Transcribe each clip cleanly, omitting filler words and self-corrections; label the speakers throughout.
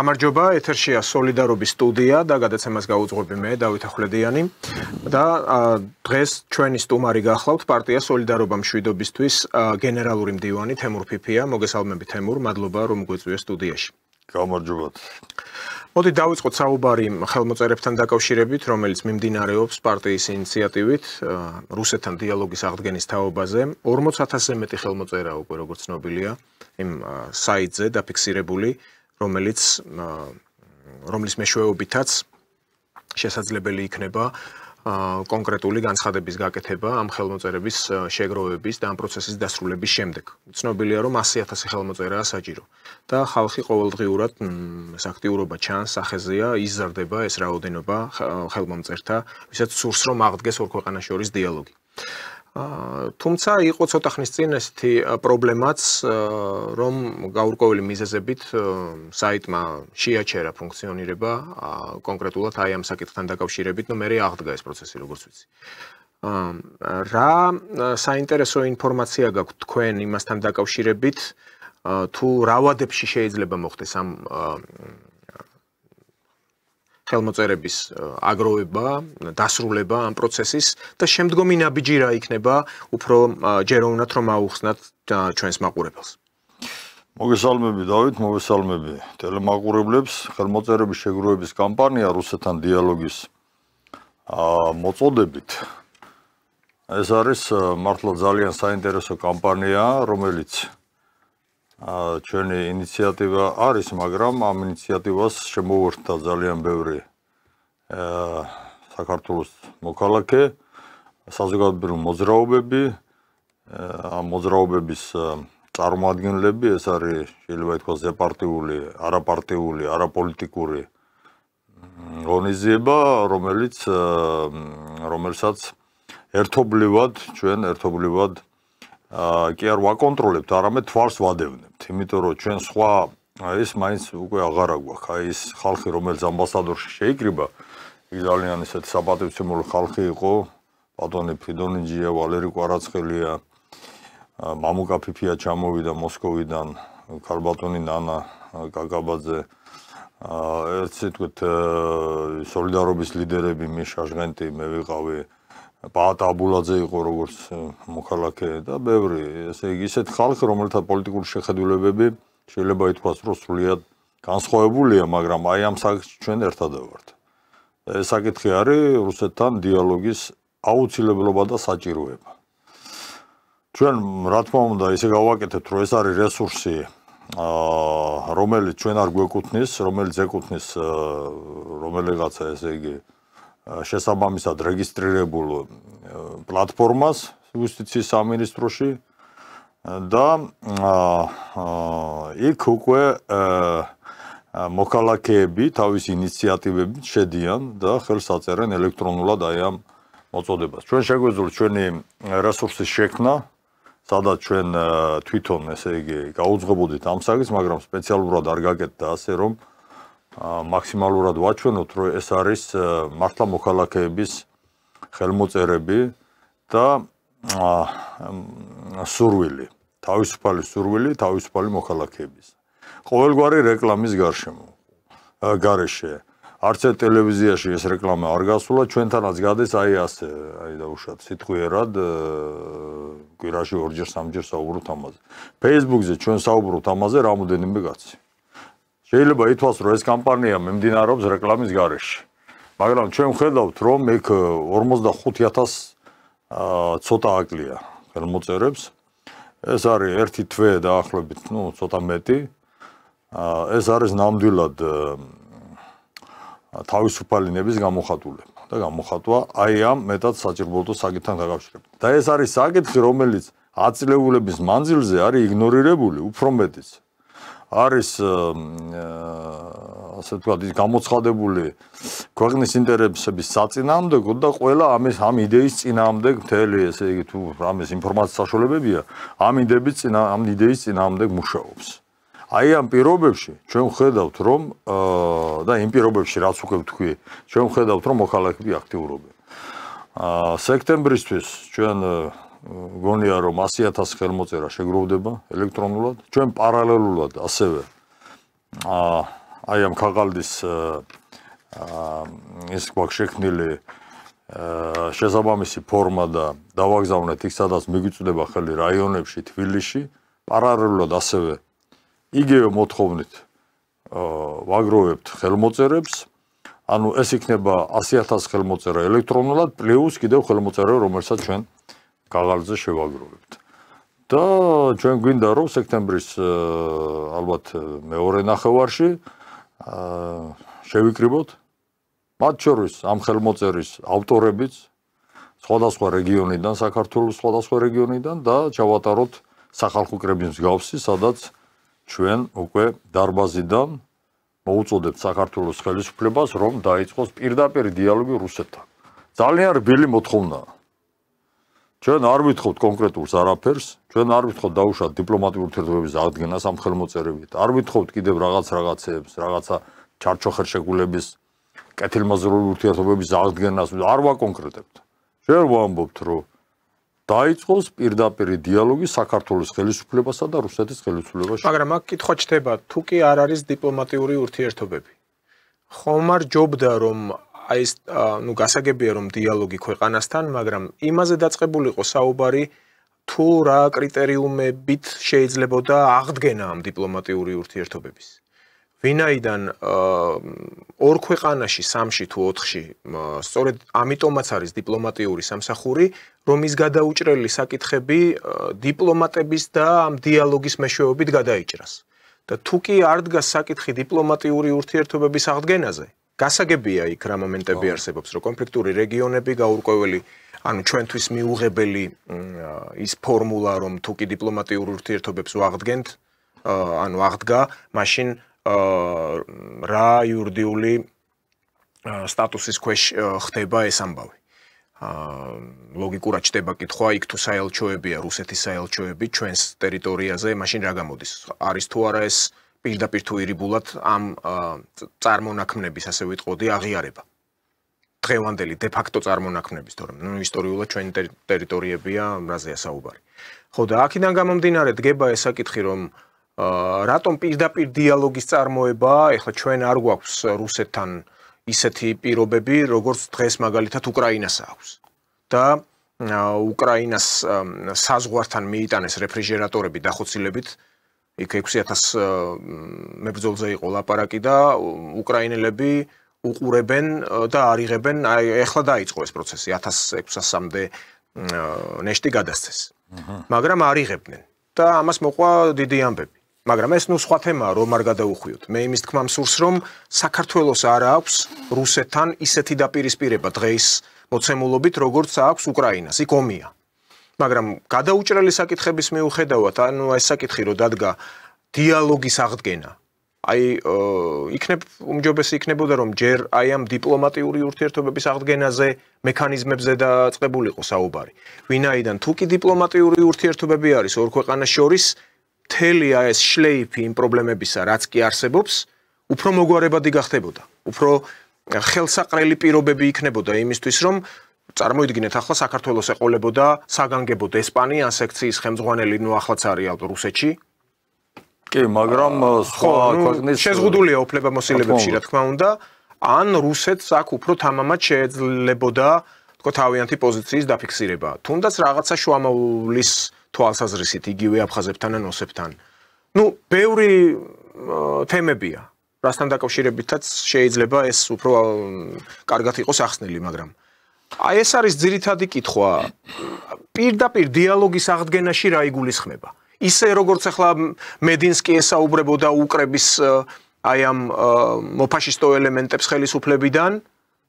Speaker 1: გამარჯობა, ეთერშია სოლიდარობის სტუდია და გადაცემას გაუძღვები მე, დავით ახვლედიანი და დღეს ჩვენი სტუმარი გახლავთ პარტია სოლიდარობა მშვიდობისთვის გენერალური მდივანი თემურ ფიფია. მოგესალმებით თემურ, მადლობა რომ გვეწვია სტუდიაში.
Speaker 2: გამარჯობათ.
Speaker 1: მოდი დავიწყოთ საუბარი ხელმოწერებთან დაკავშირებით, რომელიც მიმდინარეობს პარტიის ინიციატივით რუსეთთან დიალოგის აღდგენის თაობაზე. 40,000-ზე მეტი ხელმოწერა უკვე როგორც ცნობილია იმ საიტზე დაფიქსირებული, რომლის მეშვეობითაც შესაძლებელი იქნება კონკრეტული განცხადების გაკეთება ამ ხელმოწერების შეგროვების და ამ პროცესის დასრულების შემდეგ. ცნობილია, რომ 100,000 ხელმოწერაა საჭირო და ხალხი ყოველდღიურად ეს აქტიურობა ჩანს, სახეზეა, იზრდება ეს რაოდენობა ხელმომწერთა, ვისაც სურს რომ აღდგეს ორ ქვეყანას შორის დიალოგი. თუმცა იყო ცოტა ხნის წინ ესეთი პრობლემაც, რომ გაურკვეველი მიზეზებით საიტმა შეაჩერა ფუნქციონირება კონკრეტულად აი ამ საკითხთან დაკავშირებით, მე აღდგა ეს პროცესი, როგორც ვიცი. რა საინტერესო ინფორმაცია გაქვთ თქვენ იმასთან დაკავშირებით, თუ რა ვადებში შეიძლება მოხდეს ამ ხელმოწერების აგროვება, დასრულება ამ პროცესის და შემდგომი ნაბიჯი რა იქნება, უფრო ჯეროვნად რომ აუხსნათ ჩვენს მაყურებელს.
Speaker 2: მოგესალმები დავით, მოგესალმები ტელემაყურებლებს. ხელმოწერების შეგროვების კამპანია რუსეთთან დიალოგის მოწოდებით. ეს არის მართლა ძალიან საინტერესო კამპანია, რომელიც ჩვენი ინიციატივა არის, მაგრამ ამ ინიციატივას შემოუერთდა ძალიან ბევრი საქართველოს მოქალაქე, საზოგადოებრივი მოძრაობები, ამ მოძრაობების წარმომადგენლები, ეს არის შეიძლება ითქვას ზეპარტიული, არაპარტიული, არაპოლიტიკური ღონისძიება, რომელსაც ერთობლივად კი არ ვაკონტროლებთ, არამედ თვალს ვადევნებთ, იმიტომ რომ ჩვენ სხვა ის მაინც უკვე აღარა გვაქვს. აი ეს ხალხი, რომელიც ამბასადორში შეიკრიბა, ის ძალიან ისეთი საპატივცემულო ხალხი იყო, ბატონი ფიდონიჯია, ვალერი კვარაცხელია, მამუკა ფიფია ჩამოვიდა მოსკოვიდან, ქალბატონი ნანა კაკაბაძე, ერთ სიტყვით სოლიდარობის ლიდერები, მიშა ჟღენტი, მე ვიყავი, პაატა აბულაძე იყო როგორც მოქალაქე და ბევრი, ესე იგი ისეთ ხალხი, რომელთა პოლიტიკური შეხედულებები შეიძლება ითქვას, რომ სრულიად განსხვავებულია, მაგრამ აი ამ საკითხში ჩვენ ერთად ვართ. ეს საკითხი არის რუსეთთან დიალოგის აუცილებლობა და საჭიროება. ჩვენ რა თქმა უნდა ისე გავაკეთებთ, რომ ეს არის რესურსი, რომელიც ჩვენ არ გვეკუთვნის, რომელიც ეკუთვნის რომელიღაცა, ესე იგი შესაბამისად რეგისტრირებულ პლატფორმას იუსტიციის სამინისტროში და იქ უკვე მოქალაქეები თავის ინიციატივებით შედიან და ხელს აწერენ ელექტრონულად აი ამ მოწოდებას. ჩვენ შეგვეძლო ჩვენი რესურსის შექმნა, სადაც ჩვენ თვითონ ესე იგი გაუძღვებოდით ამ საკითხს, მაგრამ სპეციალურად არ გაკეთდა ასე, რომ მაქსიმალურად ვაჩვენოთ, რომ ეს არის მართლა მოქალაქეების ხელმოწერები და სურვილი, თავისუფალი სურვილი, თავისუფალი მოქალაქეების. ყოველგვარი რეკლამის გარეშე. არც ერთ ტელევიზიაში ეს რეკლამა არ გასულა, ჩვენთანაც გადეს აი ასე, აი დაუშვათ სიტყვიერად, კვირაში ორჯერ, სამჯერ საუბრობთ ამაზე. Facebook-ზე ჩვენ საუბრობთ ამაზე რამოდენიმე კაცი. შეიძლება ითქვას, რომ ეს კამპანია მიმდინარეობს რეკლამის გარეშე. მაგრამ ჩვენ ვხედავთ, რომ იქ 45,000 ცოტა აკლია ხელმოწერებს. ეს არის ერთი თვე დაახლოებით, ცოტა მეტი. ეს არის ნამდვილად თავისუფალინების გამოხატულება და გამოხატვა აი ამ მეტად საჭიროებო საკითხთან დაკავშირებით. და ეს არის საკითხი, რომელიც აწლეულების მანძილზე არის იგნორირებული, უფრო მეტიც. არის ასე ვთქვათ, ის გამოცხადებული ქვეყნის ინტერესების საწინააღმდეგო და ყველა ამ იდეის წინააღმდეგ მთელი, ესე იგი თუ რამეს ინფორმაციის საშუალებებია, ამ იდეის წინააღმდეგ მუშაობს. აი ამ პირობებში ჩვენ ვხედავთ, რომ და იმ პირობებში რაც უკვე ვთქვი, ჩვენ ვხედავთ, რომ მოქალაქეები აქტიურობენ. სექტემბრისთვის ჩვენ გონია რომ 100,000 ხელმოწერა შეგროვდება ელექტრონულად. ჩვენ პარალელურად ასევე აი ამ ქაღალდის ის გვაქვს შექმნილი შესაბამისი ფორმა და დავაგზავნეთ იქ, სადაც მიგვიწვდება ხელი რაიონებში, თბილისში, პარალელურად ასევე იგივე მოთხოვნით ვაგროვებთ ხელმოწერებს, ანუ ეს იქნება 100,000 ხელმოწერა ელექტრონულად, პლუს კიდევ ხელმოწერა, რომელსაც ჩვენ ქაღალდზე შევაგროვებთ. და ჩვენ გვინდა რომ სექტემბრის ალბათ მეორე ნახევარში შევიკრიბოთ მათ შორის ამ ხელმოწერის ავტორებიც სხვადასხვა რეგიონიდან, საქართველოს სხვადასხვა რეგიონიდან და ჩავატაროთ სახალხო კრების მსგავსი, სადაც ჩვენ უკვე დარბაზიდან მოუწოდებთ საქართველოს ხელისუფლებას, რომ დაიწყოს პირდაპირ დიალოგი რუსეთთან. ძალიან რბილი მოთხოვნაა. ჩვენ არ ვითხოვთ კონკრეტულს არაფერს, ჩვენ არ ვითხოვთ დაუშვათ დიპლომატიური ურთიერთობების აღდგენას ამ ხელმოწერებით. არ ვითხოვთ კიდევ რაღაცეებს, რაღაცა ჩარჩოხერშეგულების კეთილმოძღვრული ურთიერთობების აღდგენას, არ ვაკონკრეტებთ. ჩვენ ვამბობთ, რომ დაიწყოს პირდაპირ დიალოგი საქართველოს ხელისუფლებასა და რუსეთის ხელისუფლებაში.
Speaker 1: მაგრამ აქ კითხვა ჩდება, თუ კი არ არის დიპლომატიური ურთიერთობები. ხომ არ ჯობდა რომ აი ეს გასაგებია რომ დიალოგი ქვეყანასთან, მაგრამ იმაზე დაწყებულიყო საუბარი, თუ რა კრიტერიუმებით შეიძლებოდა აღდგენა ამ დიპლომატიური ურთიერთობების. ვინაიდან ორ ქვეყანაში, სამში თუ ოთხში, სწორედ ამიტომაც არის დიპლომატიური სამსახური, რომ ის გადაუჭრელი საკითხები დიპლომატების და ამ დიალოგის მეშვეობით გადაიჭრას. და თუ კი არ დგას საკითხი დიპლომატიური ურთიერთობების აღდგენაზე, გასაგებია იქ რა მომენტები არსებობს, რომ კონფლიქტური რეგიონები გაურკვეველი, ანუ ჩვენთვის მიუღებელი ის ფორმულა, რომ თუ კი დიპლომატიურ ურთიერთობებს ვაღდგენთ, ანუ აღდგა, მაშინ რა იურიდიული სტატუსის ქვეშ ხდება ეს ამბავი. ლოგიკურად ჩდება კითხვა, იქ თუ საელჩოებია, რუსეთის საელჩოები ჩვენს ტერიტორიაზე, მაშინ რა გამოდის? არის თუ არა ეს პირდაპირ თუ ირიბულად ამ წარმონაქმნების, ასე ვიტყოდი, აღიარება. დღევანდელი დე-ფაქტო წარმონაქმნების, თორემ ისტორიულად ჩვენი ტერიტორიებია, რაზეა საუბარი. ხო და აქედან გამომდინარე დგება ეს საკითხი, რომ რატომ პირდაპირ დიალოგის წარმოება, ეხლა ჩვენ არ გვაქვს რუსეთთან ისეთი პირობები, როგორც დღეს მაგალითად უკრაინას აქვს. და უკრაინას საზღვართან მიიტანეს რეფრიჟერატორები დახოცილებით, იქ 6,000 მებრძოლზე იყო ლაპარაკი და უკრაინელები უყურებენ და არიღებენ, ეხლა დაიწყო ეს პროცესი, 1600-მდე ნეშტი გადასცეს. მაგრამ არიღებდნენ და ამას მოყვა დიდი ამბები. მაგრამ ეს სხვა თემაა, რომ არ გადაუხვიოთ. მე იმის თქმა მსურს, რომ საქართველოს არ აქვს რუსეთთან ისეთი დაპირისპირება დღეის მოცემულობით, როგორც აქვს უკრაინას, იქ ომია. მაგრამ გადაუჭრელი საკითხების მიუხედავად, ანუ ეს საკითხი რო დადგა დიალოგის აღდგენა. აი უმჯობესი იქნებოდა, რომ ჯერ აი ამ დიპლომატიური ურთიერთობების აღდგენაზე მექანიზმებზე დაწყებულიყო საუბარი. ვინაიდან თუ კი დიპლომატიური ურთიერთობები არის ორ ქვეყანას შორის, მთელი ეს შლეიფი იმ პრობლემებისა, რაც კი არსებობს, უფრო მოგვარებადი გახდებოდა. უფრო ხელსაყრელი პირობები იქნებოდა იმისთვის, რომ წარმოიდგინეთ, ახლა საქართველოს ეყოლებოდა საგანგებოდ ესპანიან სექციის ხელმძღვანელი, ნუ ახლაც არის ალბათ რუსეთში.
Speaker 2: კი, მაგრამ სხვა ქვეყნის
Speaker 1: შეზღუდულია უფლებამოსილებებში, რა თქმა უნდა, ან რუსეთს აქ უფრო თამამად შეეძლებოდა, თქო, თავიანთი პოზიციის დაფიქსირება. თუნდაც რაღაცა შუამავლის თვალსაზრისით იგივე აფხაზებთან ან ოსებთან. ნუ, ბევრი თემებია, რასთან დაკავშირებითაც შეიძლება ეს უფრო კარგად იყოს ახსნილი, მაგრამ აი ეს არის ძირითადი კითხვა. პირდაპირ დიალოგის აღდგენაში რა იგულისხმება? ისე როგორც ახლა მედინსკი ესაუბრებოდა უკრების აი ამ მოფაშისტო ელემენტებს ხელისუფლებიდან,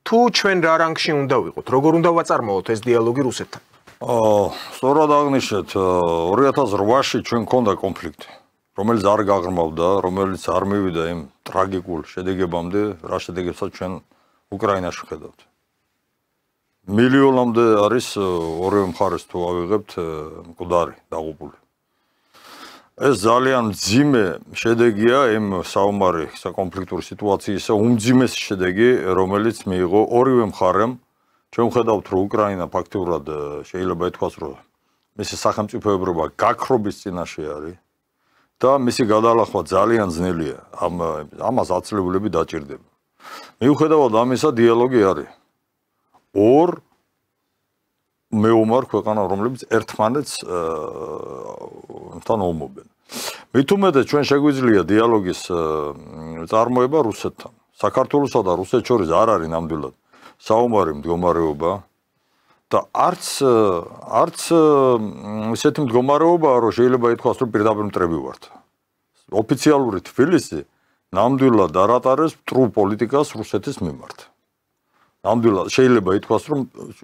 Speaker 1: თუ ჩვენ რა რანგში უნდა ვიყოთ, როგორ უნდა ვაწარმოოთ ეს დიალოგი რუსეთთან?
Speaker 2: სწორად აღნიშნეთ, 2008-ში ჩვენ გქონდა კონფლიქტი, რომელიც არ გაღრმავდა, რომელიც არ მივიდა იმ ტრაგიკულ შედეგებამდე, რა შედეგებსაც ჩვენ უკრაინაში ხედავთ. მილიონამდე არის ორივე მხარეს თუ ავიღებთ მკვდარი დაღუპული. ეს ძალიან მძიმე შედეგია იმ საომარი საკონფლიქტური სიტუაციისა, უმძიმესი შედეგი, რომელიც მიიღო ორივე მხარემ. ჩვენ ვხედავთ, რომ უკრაინა ფაქტურად შეიძლება ითქვას, რომ მისი სახელმწიფოებრობა გაქრობის წინაშე არის. და მისი გადალახვა ძალიან ძნელია. ამას აცლებულები დაჭირდება. მიუხედავად ამისა, დიალოგი არის. ორ მეომარ ქვეყანა, რომლებიც ერთმანეთს თან ომობენ. მით უმეტეს ჩვენ შეგვიძლია დიალოგის წარმოება რუსეთთან. საქართველოსა და რუსეთს შორის არ არის ნამდვილად საომარი მდგომარეობა და არც ისეთი მდგომარეობაა, რომ შეიძლება ითქვას, რომ პირდაპირ მტრები ვართ. ოფიციალური თბილისი ნამდვილად არ ატარებს მტრულ პოლიტიკას რუსეთის მიმართ. ნამდვილად შეიძლება ითქვას, რომ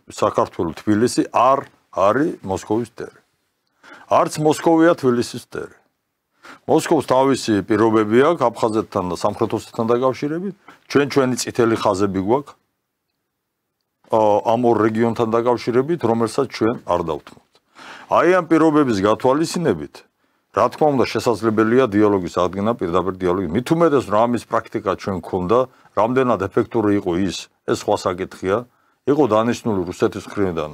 Speaker 2: საქართველოს თბილისი არ არის მოსკოვის მტერი. არც მოსკოვია თბილისის მტერი. მოსკოვს თავისი პირობები აქვს აფხაზეთთან და სამხრეთ ოსეთთან დაკავშირებით. ჩვენი წითელი ხაზები გვაქვს ამ ორ რეგიონთან დაკავშირებით, რომელსაც ჩვენ არ დავთმობთ. აი ამ პირობების გათვალისწინებით, რა თქმა უნდა, შესაძლებელია დიალოგის აღდგენა, პირდაპირ დიალოგი. მით უმეტეს, რომ ამის პრაქტიკა ჩვენ გქონდა, რამდენად ეფექტური იყო ეს სხვა საკითხია. იყო დანიშნული რუსეთის მხრიდან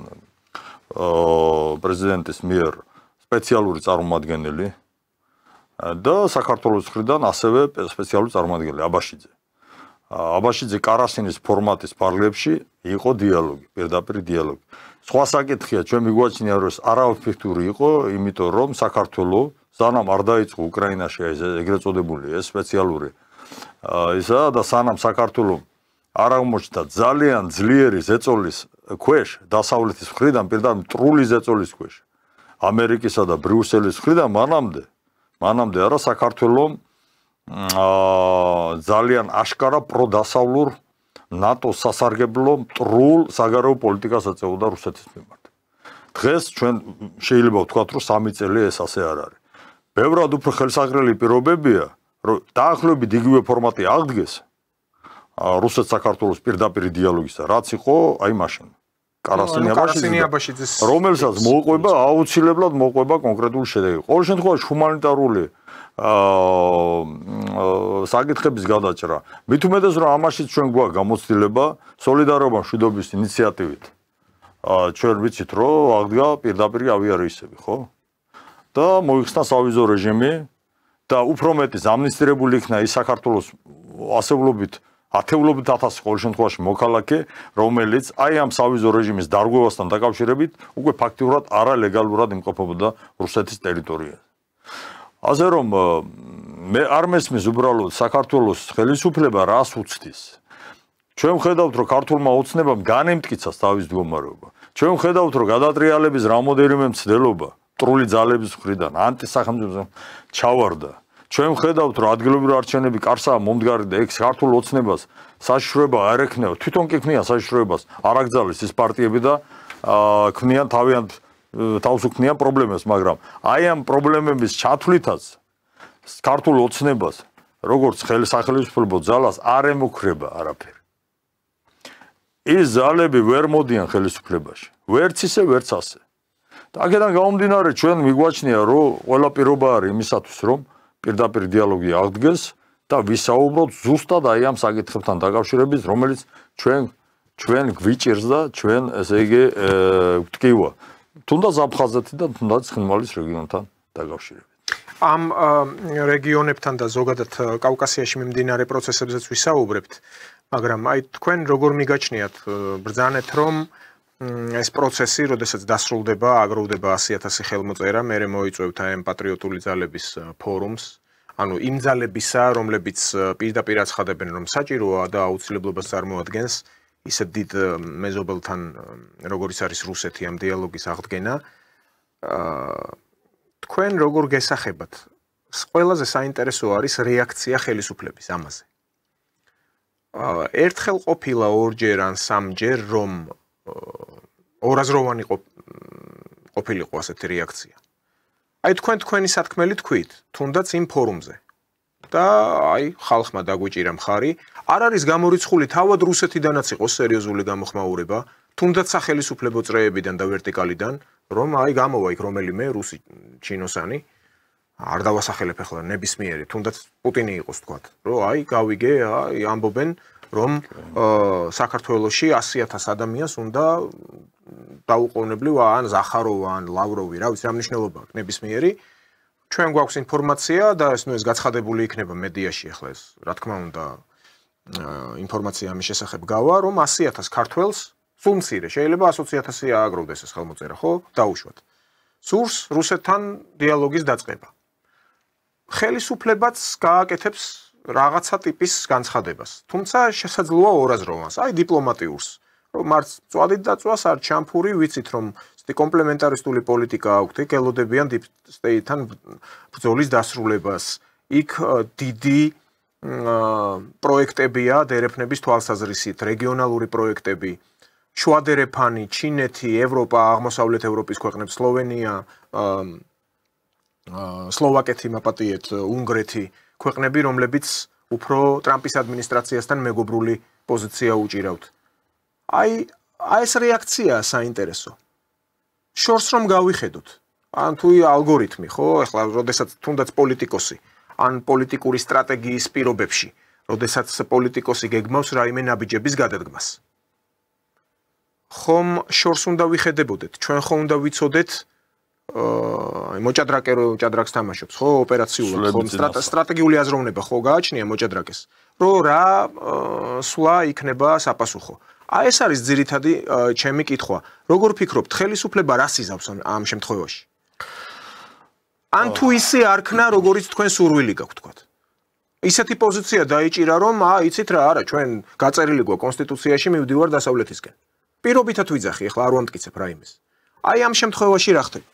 Speaker 2: პრეზიდენტის მიერ სპეციალური წარმომადგენელი და საქართველოს მხრიდან ასევე სპეციალური წარმომადგენელი აბაშიძე. აბაშიძე კარასინის ფორმატის პარლებში იყო დიალოგი, პირდაპირ დიალოგი. სხვა საკითხია, ჩვენ მიგვაჩნია, რომ არაეფექტური იყო, იმიტომ რომ საქართველოს სანამ არ დაიწყო უკრაინაში ეგრეთ წოდებული ეს სპეციალური ისა და სანამ საქართველოს არ აღმოჩნდა ძალიან ძლიერი ზეწოლის ქვეშ დასავლეთის მხრიდან, პირდაპირ მტრული ზეწოლის ქვეშ ამერიკისა და ბრიუსელის მხრიდან მანამდე არა საქართველოს ძალიან აშკარა პროდასავლურ ნატოს სასარგებლო მტრულ საგარეო პოლიტიკას ეწეოდა რუსეთის მიმართ. დღეს ჩვენ შეიძლება ვთქვათ, რომ 3 წელი ეს ასე არ არის. ბევრად უფრო ხელსაყრელი პირობებია, რომ დაახლოებით იგივე ფორმატი აღდგეს რუსეთ-საქართველოს პირდაპირ დიალოგისა, რაც იყო აი მაშინ. კარასინი აბაშიძის, რომელსაც მოყვება აუცილებლად მოყვება კონკრეტული შედეგი. ყოველ შემთხვევაში ჰუმანიტარული საკითხების გადაჭრა. მით უმეტეს, რომ ამაშიც ჩვენ გვაქვს გამოცდილება სოლიდარობა მშვიდობის ინიციატივით. ჩვენ ვიცით, რომ აღდგა პირდაპირ ავიარეისები, ხო? და მოიხსნა სავიზო რეჟიმი და უფრო მეტი ამნისტირებული იქნა ის საქართველოს ასეულობით ათეულობით ათასი ყოველ შემთხვევაში მოქალაქე, რომელიც აი ამ სავიზო რეჟიმის დარღვევასთან დაკავშირებით უკვე ფაქტიურად არალეგალურად იმყოფებოდა რუსეთის ტერიტორიაზე. ასე რომ მე არ მესმის უბრალოდ საქართველოს ხელისუფლება რას უცდის. ჩვენ ხედავთ, რომ ქართულმა ოცნებამ განემტკიცა თავის მდგომარეობა. ჩვენ ხედავთ, რომ გადატრიალების რამოდენიმე მცდელობა მტრული ძალების მხრიდან ანტისახელმწიფო ჩავარდა. ჩვენ ხედავთ, რომ ადგილობრივი არჩევნები კარსაა მომდგარი და ეგ ქართულ ოცნებას საშიშროება არ ექნება. თვითონ კი ქმნიან საშიშროებას, არ აკრძალეს ის პარტიები და ქმნიან თავიანთ თავს უქმნიან პრობლემებს, მაგრამ აი ამ პრობლემების ჩათვლითაც ქართულ ოცნებას, როგორც სახელმწიფო ძალას არ ემუქრება არაფერი. ის ძალები ვერ მოდიან ხელისუფლებაში. ვერც ისე, ვერც ასე. და აქედან გამომდინარე, ჩვენ მიგვაჩნია, რომ ყველა პირობა არის იმისათვის, რომ პირდაპირ დიალოგი აღდგეს და ვისაუბროთ ზუსტად აი ამ საკითხებთან დაკავშირებით, რომელიც ჩვენ გვიჭირს და ჩვენ ესე იგი ვტკივა. თუნდაც აფხაზეთი და თუნდაც ცხინვალის რეგიონთან დაკავშირებით.
Speaker 1: ამ რეგიონებთან და ზოგადად კავკასიაში მიმდინარე პროცესებზეც ვისაუბრებთ, მაგრამ აი თქვენ როგორ მიგაჩნიათ ბრძანეთ, რომ ეს პროცესი, როდესაც დასრულდება, აგროვდება 100,000 ხელმოწერა, მერე მოიწვევთ აი ამ პატრიოტული ძალების ფორუმს, ანუ იმ ძალებისა, რომლებიც პირდაპირ აცხადებენ, რომ საჭიროა და აუცილებლობას წარმოადგენს ისეთ დიდ მეზობელთან, როგორიც არის რუსეთი, ამ დიალოგის აღდგენა. თქვენ როგორ გესახებათ? ყველაზე საინტერესო არის რეაქცია ხელისუფლების ამაზე. ერთხელ ყოფილა ორჯერ ან სამჯერ, რომ ორაზროვანი ყოფილიყო ასეთი რეაქცია. აი თქვენი სათქმელი თქვით, თუნდაც იმ ფორუმზე. და აი ხალხმა დაგვიჭირა მხარი, არ არის გამორიცხული თავად რუსეთიდანაც იყო სერიოზული გამოხმაურება, თუნდაც სახელისუფლებო წრეებიდან და ვერტიკალიდან, რომ აი გამოვა იქ რომელიმე რუსი ჩინოსანი, არ დავასახელებ ახლა ნებისმიერი, თუნდაც პუტინი იყოს თქვათ, რომ აი გავიგე, აი ამბობენ, რომ საქართველოში 100,000 ადამიანს უნდა დაუყოვნებლივ ან ზახაროვა ან ლავროვი, რა ვიცი, რა მნიშვნელობა აქვს ნებისმიერი ჩვენ გვაქვს ინფორმაცია და ეს გაცხადებული იქნება მედიაში ახლა ეს რა თქმა უნდა ინფორმაცია ამის შესახებ გავა, რომ 100,000 ქართველს სულ მცირე, შეიძლება 120,000 ააგროვდეს ეს ხელმოწერა, ხო? დაუშვათ. სურს რუსეთთან დიალოგის დაწყება. ხელისუფლებაც გააკეთებს რაღაცა ტიპის განცხადებას. თუმცა შესაძლოა ორაზროვანს, აი დიპლომატიურს, რომ არც წვადით დაწვას, არც ჩამფური, ვიცით რომ კომპლემენტარისტული პოლიტიკა აქვთ, იქ ელოდებიან deep state-თან ბრძოლის დასრულებას. იქ დიდი პროექტებია დერეფნების თვალსაზრისით, რეგიონალური პროექტები, შუადერეფანი, ჩინეთი, ევროპა, აღმოსავლეთ ევროპის ქვეყნები, სლოვენია, სლოვაკეთი, მაპატიეთ, უნგრეთი, ქვეყნები, რომლებიც უფრო ტრამპის ადმინისტრაციასთან მეგობრული პოზიცია უჭირავთ. აი ეს რეაქციაა საინტერესო. შორს რომ გავიხედოთ, ან თუ ალგორითმი, ხო, ახლა როდესაც თუნდაც პოლიტიკოსი ან პოლიტიკური სტრატეგიის პირობებში, როდესაც პოლიტიკოსი გეგმავს რაიმე ნაბიჯების გადადგმას. ხომ შორს უნდა ვიხედებოდეთ, ჩვენ ხომ უნდა ვიცოდეთ მოჭადრაკე ჭადრაკს თამაშობს, ხო, ოპერაციულად, ხო, სტრატეგიული აზროვნება ხო გააჩნია მოჭადრაკეს, რომ რა სვლა იქნება საპასუხო. აი ეს არის ძირითადი ჩემი კითხვა. როგორ ფიქრობთ, ხელისუფლება რას იზავს ამ შემთხვევაში? ან თუ ისე არქნა, როგორიც თქვენ სურვილი გაქვთ, თქვათ. ისეთი პოზიცია დაიჭირა, რომ იცით რა, არა, ჩვენ გაწერილი გვაქვს კონსტიტუციაში, მივდივარ დასავლეთისკენ. პირობითად ვიძახი, ახლა არ ვამტკიცებ რაიმეს. აი ამ შემთხვევაში რა ხდება?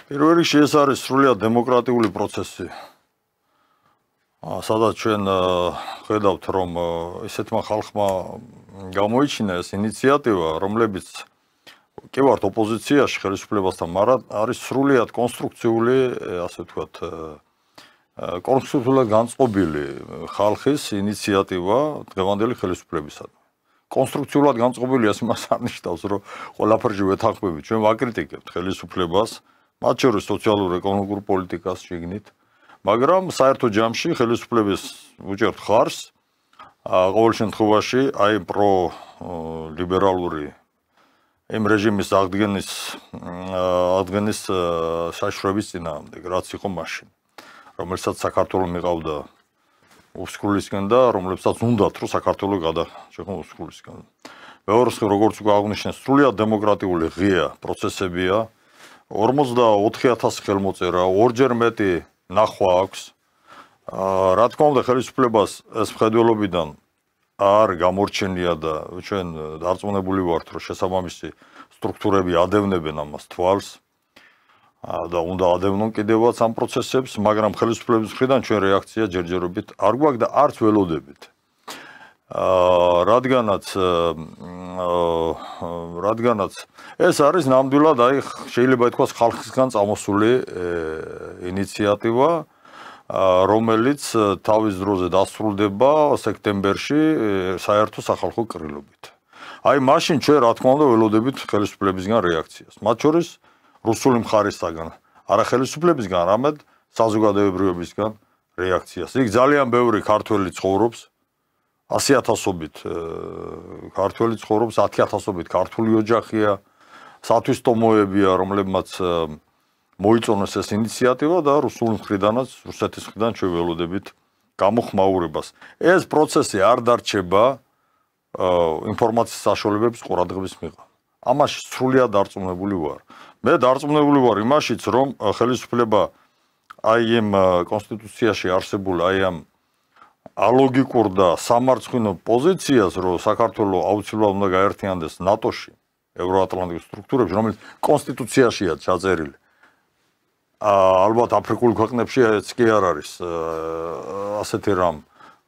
Speaker 2: პირველ რიგში ეს არის სრულიად დემოკრატიული პროცესი. სადაც ჩვენ ხედავთ, რომ ესეთმა ხალხმა გამოიჩინა ეს ინიციატივა, რომლებიც კი ვართ ოპოზიციაში ხელისუფლებასთან, მაგრამ არის სრულიად კონსტრუქციული, ასე ვთქვათ, კონსტრუქციულად განწყობილი ხალხის ინიციატივა დღევანდელი ხელისუფლებისადმი. კონსტრუქციულად განწყობილი ეს იმას არ ნიშნავს, რომ ყველაფერში ვეთანხმებით, ჩვენ ვაკრიტიკებთ ხელისუფლებას, მათ შორის სოციალურ-ეკონომიკურ პოლიტიკას შიგნით, მაგრამ საერთო ჯამში ხელისუფლების უჭერთ ხარს ყოველ შემთხვევაში აი პროლიბერალური იმ რეჟიმის აღდგენის საშუალების წინააღმდეგ, რაც იყო მაშინ, რომელსაც საქართველოს მიყავდა უსქულისკენ და რომლებსაც უნდათ რომ საქართველოს გადაჭრა უსქულისკენ. მეორეს როგორც უკვე აღნიშნეთ, სრულიად დემოკრატიული ღია პროცესებია. 44,000 ხელმოწერა, ორჯერ მეტი ნახვა აქვს. რა თქმა უნდა, ხელისუფლებას ეს მხედველობიდან არ გამორჩენია და ჩვენ დარწმუნებული ვართ, რომ შესაბამისი სტრუქტურები ადევნებენ ამას თვალს და უნდა ადევნონ კიდევაც ამ პროცესებს, მაგრამ ხელისუფლების მხრიდან ჩვენ რეაქცია ჯერჯერობით არ გვაქვს და არც ველოდებით. რადგანაც ეს არის ნამდვილად აი შეიძლება ითქვას ხალხისგან წამოსული ინიციატივა, რომელიც თავის დროზე დასრულდება სექტემბერში საერთო სახალხო კრილობით. აი მაშინ ჩვენ რა თქმა უნდა ველოდებით ხელისუფლებისგან რეაქციას. მათ შორის რუსული მხარისაგან, არა ხელისუფლებისგან, არამედ საზოგადოებრივებისგან რეაქციას. იქ ძალიან ბევრი ქართველი ცხოვრობს, 100,000-ობით ქართველი ცხოვრობს, 10,000-ობით ქართული ოჯახია, სათვისტომოებია, რომლებმაც მოიწონეს ეს ინიციატივა და რუსული მხრიდანაც, რუსეთის მხრიდან ჩვენ ველოდებით გამოხმაურებას. ეს პროცესი არ დარჩება ინფორმაციის საშუალებების ყურადღების მიღება. ამაში სრულიად დარწმუნებული ვარ. მე დარწმუნებული ვარ იმაშიც, რომ ხელისუფლება აი იმ კონსტიტუციაში არსებულ აი ამ ალოგიკურ და სამარცხვინო პოზიციას, რომ საქართველოს აუცილებლად უნდა გაერთიანდეს ნატოში, ევროატლანტის სტრუქტურებში, რომელიც კონსტიტუციაშია ჩაწერილი. ალბათ აფრიკულ ქვეყნებში ეს კი არ არის ასეთი რამ,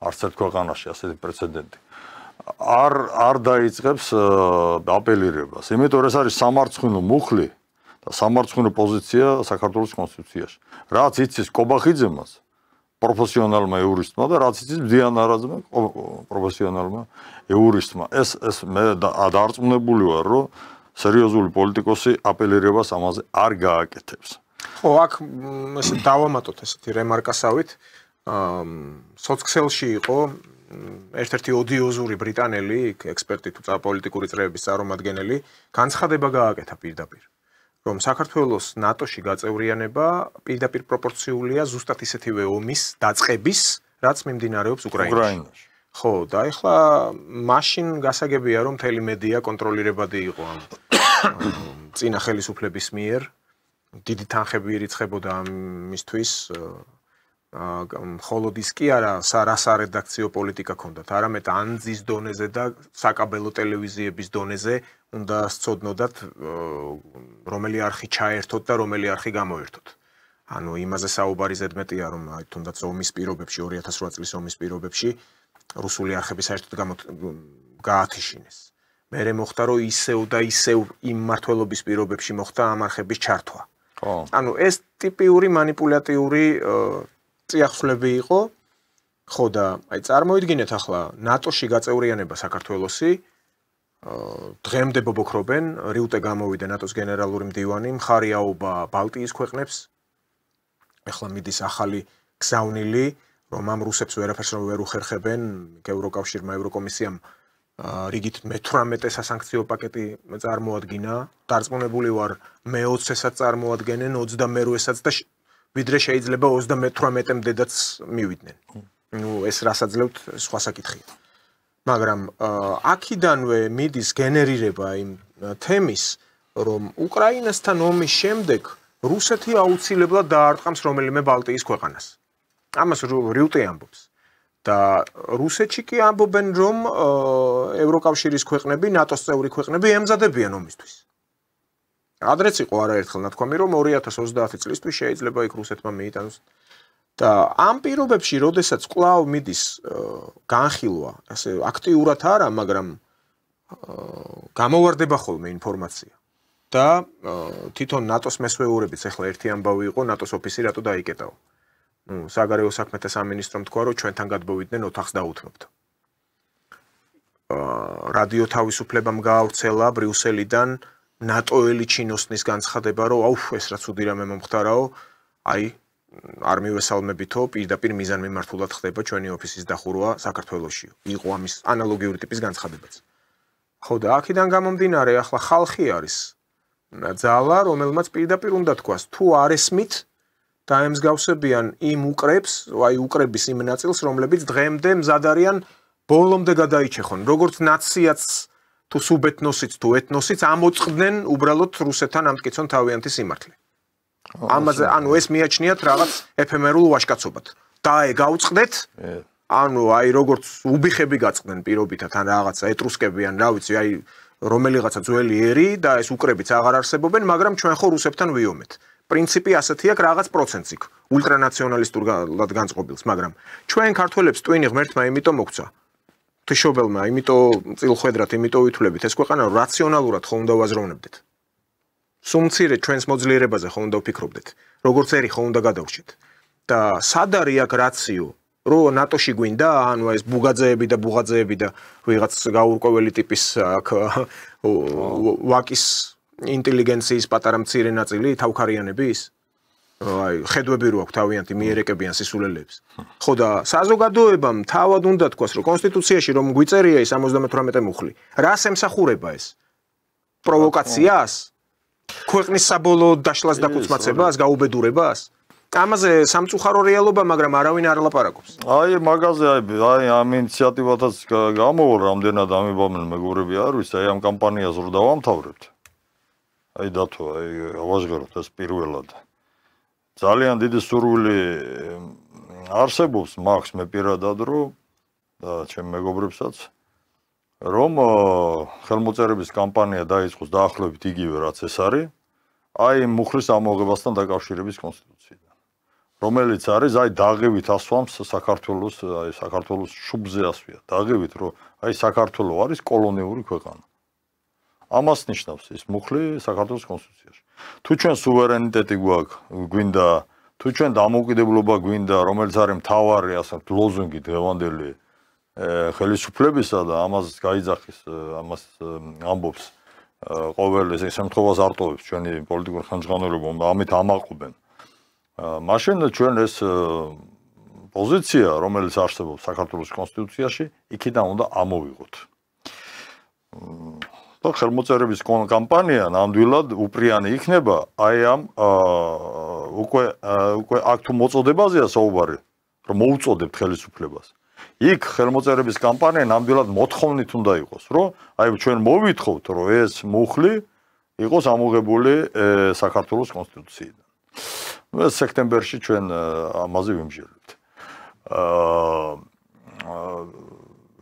Speaker 2: არც ერთ ქვეყანაში ასეთი პრეცედენტი. არ დაიწყებს აპელირებას. იმიტომ ეს არის სამარცხვინო მუხლი და სამარცხვინო პოზიცია საქართველოს კონსტიტუციაში. რაც იცის კობახიძემას პროფესიონალმა იურისტმა და რაც იცის მდიან არაძმა პროფესიონალმა იურისტმა. ეს მე დარწმუნებული ვარ, რომ სერიოზული პოლიტიკოსი აპელირებას ამაზე არ გააკეთებს.
Speaker 1: ხო, აქ ესე დავამატოთ ესეთი რემარკასავით. სოციქსელში იყო ერთ-ერთი ოდიოზური ბრიტანელი ექსპერტი თუ პოლიტიკური წრეების წარმომადგენელი განცხადება გააკეთა პირდაპირ, რომ საქართველოს ნატოში გაწევრიანება პირდაპირ პროპორციულია ზუსტად ისეთივე ომის დაწყების, რაც მიმდინარეობს უკრაინაში. ხო, და ეხლა მაშინ გასაგებია რომ მთელი მედია კონტროლირებადი იყო ამ წინა ხელისუფლების მიერ. დიდი თანხები ირიცხებოდა მისთვის. მხოლოდ ის კი არა, რა სარედაქციო პოლიტიკა ჰქონდათ, არამედ ანძის დონეზე და საკაბელო ტელევიზიების დონეზე უნდა სცოდნოდათ რომელი არხი ჩაერთოთ და რომელი არხი გამოერთოთ. ანუ იმაზე საუბარი ზედმეტია, რომ თუნდაც ომის პირობებში 2008 წლის ომის პირობებში რუსული არხები საერთოდ გაათიშინეს. მერე მოხდა რომ ისევ და ისევ იმ მმართველობის პირობებში მოხდა ამ არხების ჩართვა. ანუ ეს ტიპიური მანიპულატიური წიაღსვლები იყო. ხო და აი წარმოიდგინეთ ახლა ნატოში გაწევრიანება საქართველოსი დღემდე ბობოქრობენ, რიუტე გამოვიდა ნატოს გენერალური მდივანი, მხარი აობა ბალტიის ქვეყნებს. ეხლა მიდის ახალი გზავნილი, რომ ამ რუსებს ვერაფერს ვერ უხერხებენ, ევროკავშირმა, ევროკომისიამ რიგით მე-18 სასანქციო პაკეტი წარმოადგინა, დარწმუნებული ვარ მე-20-ესაც წარმოადგენენ, 28-ესაც და ვიდრე შეიძლება 38-მდედაც მივიდნენ. ნუ ეს რას აძლევთ, სხვა საკითხია. მაგრამ აქიდანვე მიდის გენერირება იმ თემის, რომ უკრაინასთან ომის შემდეგ რუსეთი აუცილებლად დაარტყამს რომელიმე ბალტიის ქვეყანას. ამას რიუტე ამბობს. და რუსეთში კი ამბობენ, რომ ევროკავშირის ქვეყნები, ნატოს წევრი ქვეყნები ემზადებიან ომისთვის. ადრეც იყო არაერთხელ ნათქვამი, რომ 2030 წლისთვის შეიძლება იქ რუსეთმა მიიტანოს. და ამ პირობებში, როდესაც კვლავ მიდის განხილვა, ასე აქტიურად არა, მაგრამ გამოვარდება ხოლმე ინფორმაცია. და თვითონ ნატოს მესვეურებიც ახლა ერთი ამბავი იყო, ნატოს ოფისი რატო დაიკეტაო. საგარეო საქმეთა სამინისტრომ თქვა, რომ ჩვენთან გადმოვიდნენ ოთახს დაუთმობთ. რადიო თავისუფლებამ გაავრცელა ბრიუსელიდან ნატოელი ჩინოსნის განცხადება, რომ აუ ეს რა ცუდი რამე მომხდარაო, აი არ მივესალმებითო, პირდაპირ მიზანმიმართულად ხდება ჩვენი ოფისის დახურვა საქართველოში. იყო ამის ანალოგიური ტიპის განცხადებაც. ხო და აქედან გამომდინარე, ახლა ხალხი არის ძალა, რომელმაც პირდაპირ უნდა თქვას, თუ არ ესმით დაემსგავსებიან იმ უკრებს, აი უკრების იმ ნაწილს, რომლებიც დღემდე მზად არიან ბოლომდე გადაიჩეხონ, როგორც ნაციაც თუ სუბეთნოსიც თუ ეთნოსიც ამოწყდნენ უბრალოდ რუსეთთან ამტკიცონ თავიანთი სიმართლე. ამაზე ანუ ეს მიაჩნიათ რაღაც ეფემერულ ვაჟკაცობად. და გაუწყდეთ, ანუ აი როგორც უბიხები გაწყდნენ პირობითად ან რაღაცა ეტრუსკები ან რა ვიცი, აი რომელიღაცა ძველი ერი და ეს უკრებიც აღარ არსებობენ, მაგრამ ჩვენ ხო რუსებთან ვიომეთ. პრინციპი ასეთი აქვს რაღაც პროცენტს იქ ულტრანაციონალისტურად განწყობილს, მაგრამ ჩვენ ქართველებს ტვინი ღმერთმა იმიტომ მოგცა. თიშობელმა, იმიტომ წილხვედრად, იმიტომ ვითვლებით ეს ქვეყანა რაციონალურად ხო უნდა ვაზროვნებდეთ. სუმცირე ჩვენს მოძლიერებაზე ხო უნდა ვფიქრობდეთ, როგორც ერი ხო უნდა გადავრჩეთ. და სად არის აქ რაციო, რომ ნატოში გვინდა, ანუ ეს ბუგაძეები და ბუღაძეები და ვიღაც გაურკვეველი ტიპის აქ ვაკის ინტელიგენციის პატარა მცირე ნაწილი თავქარიანების? აი, ხედვები რო აქვს თავიანთი მიერეკებიან სისულელეებს. ხო და საზოგადოებამ თავად უნდა თქვას, რომ კონსტიტუციაში რომ გვიწერია ის 78 მუხლი, რას ემსახურება ეს? პროვოკაციას? ქვეყნის საბოლოო დაშლას და კუცმაცებას, გაუბედურებას? ამაზე სამწუხარო რეალობა, მაგრამ არავინ არ ლაპარაკობს.
Speaker 2: აი, მაგაზე აი ამ ინიციატივათაც გამოვალ რამდენად ამებამენ მეგობრები არ ვიცი, აი ამ კამპანიას რო დავამთავრებთ. აი დათო, აი ავაჟღეროთ ეს პირველად. ძალიან დიდი სურვილი არსებობს მაქვს მე პირადად რომ და ჩემ მეგობრებსაც რომ ხელმოწერების კამპანია დაიწყოს დაახლოებით იგივე რაც ეს არის აი მუხლის ამოღებასთან დაკავშირების კონსტიტუციიდან რომელიც არის აი დაღივით ასვამს საქართველოს შუბზე ასვია დაღივით რომ აი საქართველო არის კოლონიური ქვეყანა ამას ნიშნავს ის მუხლი საქართველოს კონსტიტუციაში თუ ჩვენ სუვერენიტეტი გვინდა თუ ჩვენ დამოუკიდებლობა გვინდა რომელიც არის მთავარი ასე ლოზუნგი დღევანდელი ხელისუფლებისა და ამას გაიძახის ამას ამბობს ყოველ ეს შემთხვევას არტოვებს ჩვენი პოლიტიკური ხელმძღვანელობა ამით ამაყობენ მაშინ ჩვენ ეს პოზიცია რომელიც არსებობს საქართველოს კონსტიტუციაში იქიდან უნდა ამოვიღოთ ხო ხელმოწერების კამპანია ნამდვილად უპრიანი იქნება აი ამ უკვე აქ თუ მოწოდებაზეა საუბარი რომ მოუწოდებთ ხელისუფლებას იქ ხელმოწერების კამპანია ნამდვილად მოთხოვნით უნდა იყოს რომ აი ჩვენ მოვითხოვთ რომ ეს მუხლი იყოს ამოღებული საქართველოს კონსტიტუციიდან სექტემბერში ჩვენ ამაზე ვიმჟილებთ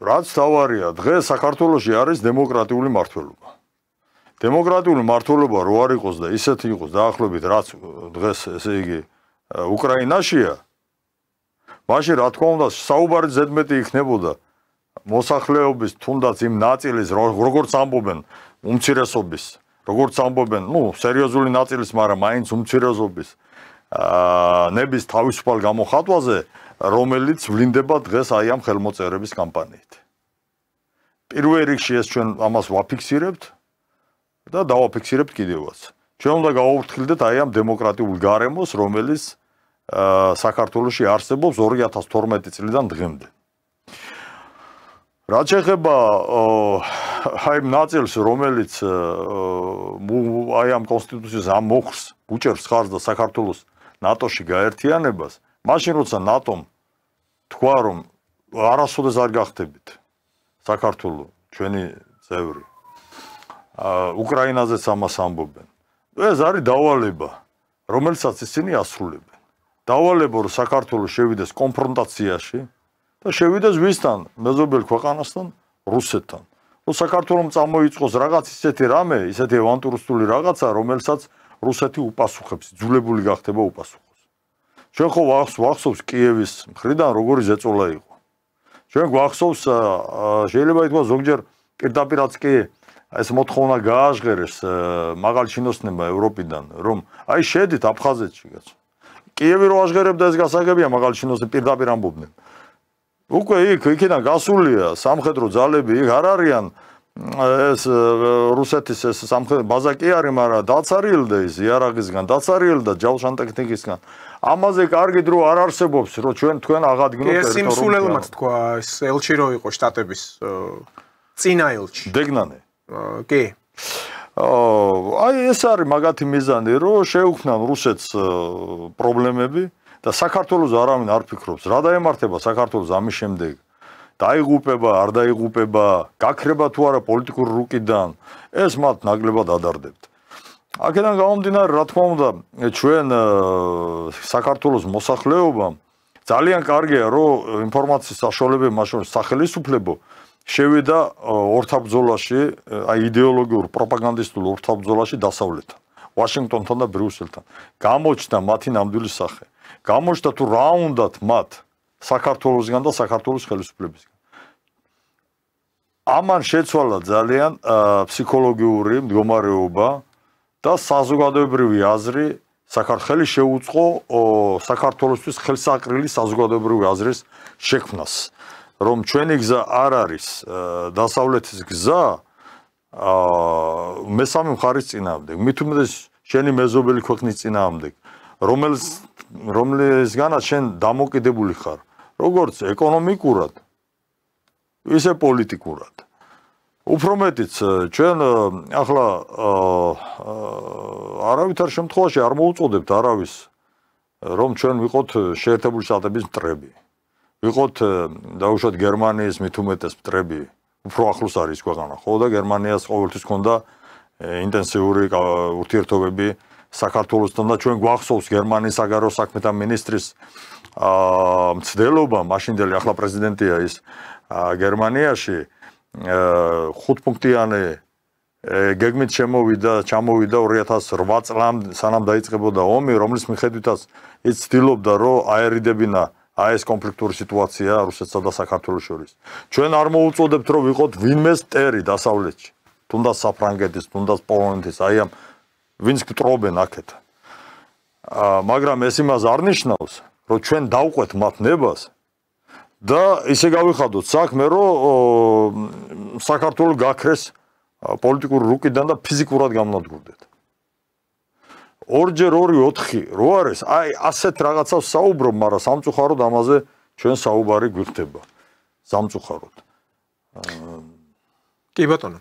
Speaker 2: რაც თავარია დღეს საქართველოში არის დემოკრატიული მართლობა. დემოკრატიული მართლობა რო არ იყოს და ისეთი იყოს დაახლოებით რაც დღეს ესე იგი უკრაინაშია მაშინ რა თქმა უნდა საუბარი ზედმეტი იქნებოდა მოსახლეობის თუნდაც იმ ნაწილის როგორც ამბობენ უმცირესობის როგორც ამბობენ სერიოზული ნაწილის მაგრამ მაინც უმცირესობის ნების თავისუფალ გამოხატვაზე რომელიც ვლინდება დღეს აი ამ ხელმოწერების კამპანიით. პირველ რიგში ეს ჩვენ ამას ვაფიქსირებთ და დავაფიქსირებთ კიდევაც. ჩვენ უნდა გავაუფრთხილდეთ აი ამ დემოკრატიულ გარემოს, რომელიც საქართველოში არსებობს 2012 წლიდან დღემდე. რაც შეეხება აი ამ ნაწილს, რომელიც აი ამ კონსტიტუციის ამ მოხს უჭერს ხარს და საქართველოს ნატოში გაერთიანებას მაშინ როცა ნატომ თქვა რომ არასოდეს არ გახდებით საქართველოს ჩვენი წევრი უკრაინაზეც ამას ამბობენ ეს არის დავალება რომელსაც ისინი ასრულებენ დავალება რომ საქართველოს შევიდეს კონფრონტაციაში და შევიდეს ვისთან მეზობელ ქვეყანასთან რუსეთთან რომ საქართველოს წამოიწყოს რაღაც ისეთი რამე ისეთი ავანტურისტული რაღაცა რომელსაც რუსეთი უპასუხებს ძულებული გახდება უპასუხოს ჩვენ ხო ვახსოვს კიევის მხრიდან როგორი ზეწოლა იყო. ჩვენ გვახსოვს შეიძლება ითქვას ზოგჯერ პირდაპირაც კი ეს მოთხოვნა გააჟღერეს მაღალ ჩინოსნებმა ევროპიდან რომ აი შედით აფხაზეთში კაცო. კიევი რო აჟღერებდა ეს გასაგებია მაღალ ჩინოსნები პირდაპირ ამბობდნენ. უკვე იქიდან გასულია სამხედრო ძალები იქ არ არიან ეს რუსეთის ეს სამხედრო ბაზა კი არის მაგრამ დაცარიელდა ის იარაღისგან დაცარიელდა ჯავშანტექნიკისგან ამაზე კარგი დრო არ არსებობს რომ თქვენ აღადგინოთ
Speaker 1: ეს სიმსულელმაც თქვა ეს ელჩი რო იყო შტატების წინა ელჩი
Speaker 2: დეგნანე
Speaker 1: კი
Speaker 2: აი ეს არის მაგათი მიზანი რომ შეუქმნან რუსეთს პრობლემები და საქართველოს არავინ არ ფიქრობს რა დაემართება საქართველოს ამის შემდეგ დაიღუპება არ დაიღუპება გაქრება თუ არა პოლიტიკური რუკიდან ეს მათ ნაკლებად ადარდებთ აქედან გამომდინარე რა თქმა უნდა ჩვენ საქართველოს მოსახლეობამ ძალიან კარგია რომ ინფორმაციის საშუალებები მაშინ სახელისუფლებო შევიდა ორთაბრძოლაში აი იდეოლოგიურ პროპაგანდისტულ ორთაბრძოლაში დასავლეთთან ვაშინგტონთან და ბრიუსელთან გამოჩნდა მათი ნამდვილი სახე გამოჩნდა თუ რა უნდათ მათ საქართველოსგან და საქართველოს ხელისუფლებისგან ამან შეცვალა ძალიან ფსიქოლოგიური მდგომარეობა და საზოგადოებრივი აზრი საქართველოს შეუწყო საქართველოსთვის ხელსაყრელი საზოგადოებრივი აზრის შექმნას რომ ჩვენი გზა არ არის დასავლეთის გზა მესამე მხარის წინააღმდეგ მით უმეტეს შენი მეზობელი ქვეყნის წინააღმდეგ რომლისგანაც შენ დამოკიდებული ხარ როგორც ეკონომიკურად ისე პოლიტიკურად უფრო მეტიც ჩვენ ახლა არავითარ შემთხვევაში არ მოუწოდებთ არავის რომ ჩვენ ვიყოთ შეერთებული შტატების მტრები ვიყოთ დაუშვათ გერმანიის მით უმეტეს მტრები უფრო ახლოს არის ქვეყანა ხო და გერმანიას ყოველთვის ჰქონდა ინტენსიური ურთიერთობები საქართველოსთან და ჩვენ გვახსოვს გერმანიის საგარეო საქმეთა მინისტრის მცდელობა მაშინდელი ახლა პრეზიდენტია ის გერმანიაში 5 პუნქტიანი გეგმით ჩამოვიდა 2008 წლამდე სანამ დაიწყებოდა ომი რომლის მიხედვითაც ის ცდილობდა რომ აერიდებინა აი ეს კონფლიქტური სიტუაცია რუსეთსა და საქართველოს შორის ჩვენ არ მოუწოდებთ რომ ვიყოთ ვინმე მტერი დასავლეთში თუნდაც საფრანგეთის თუნდაც პოლონეთის აი ამ ვინც გტრობენ აქეთ მაგრამ ეს იმას არ ნიშნავს რომ ჩვენ დავყვეთ მათ ნებას და ისე გავიხადოთ საქმე რომ საქართველოს გაქრეს პოლიტიკური რუკიდან და ფიზიკურად გამონადგურდეთ ორჯერ 2 4 რო არის აი ასეთ რაღაცას საუბრობ მაგრამ სამწუხაროდ ამაზე ჩვენ საუბარი გვიხდება სამწუხაროდ
Speaker 1: კი ბატონო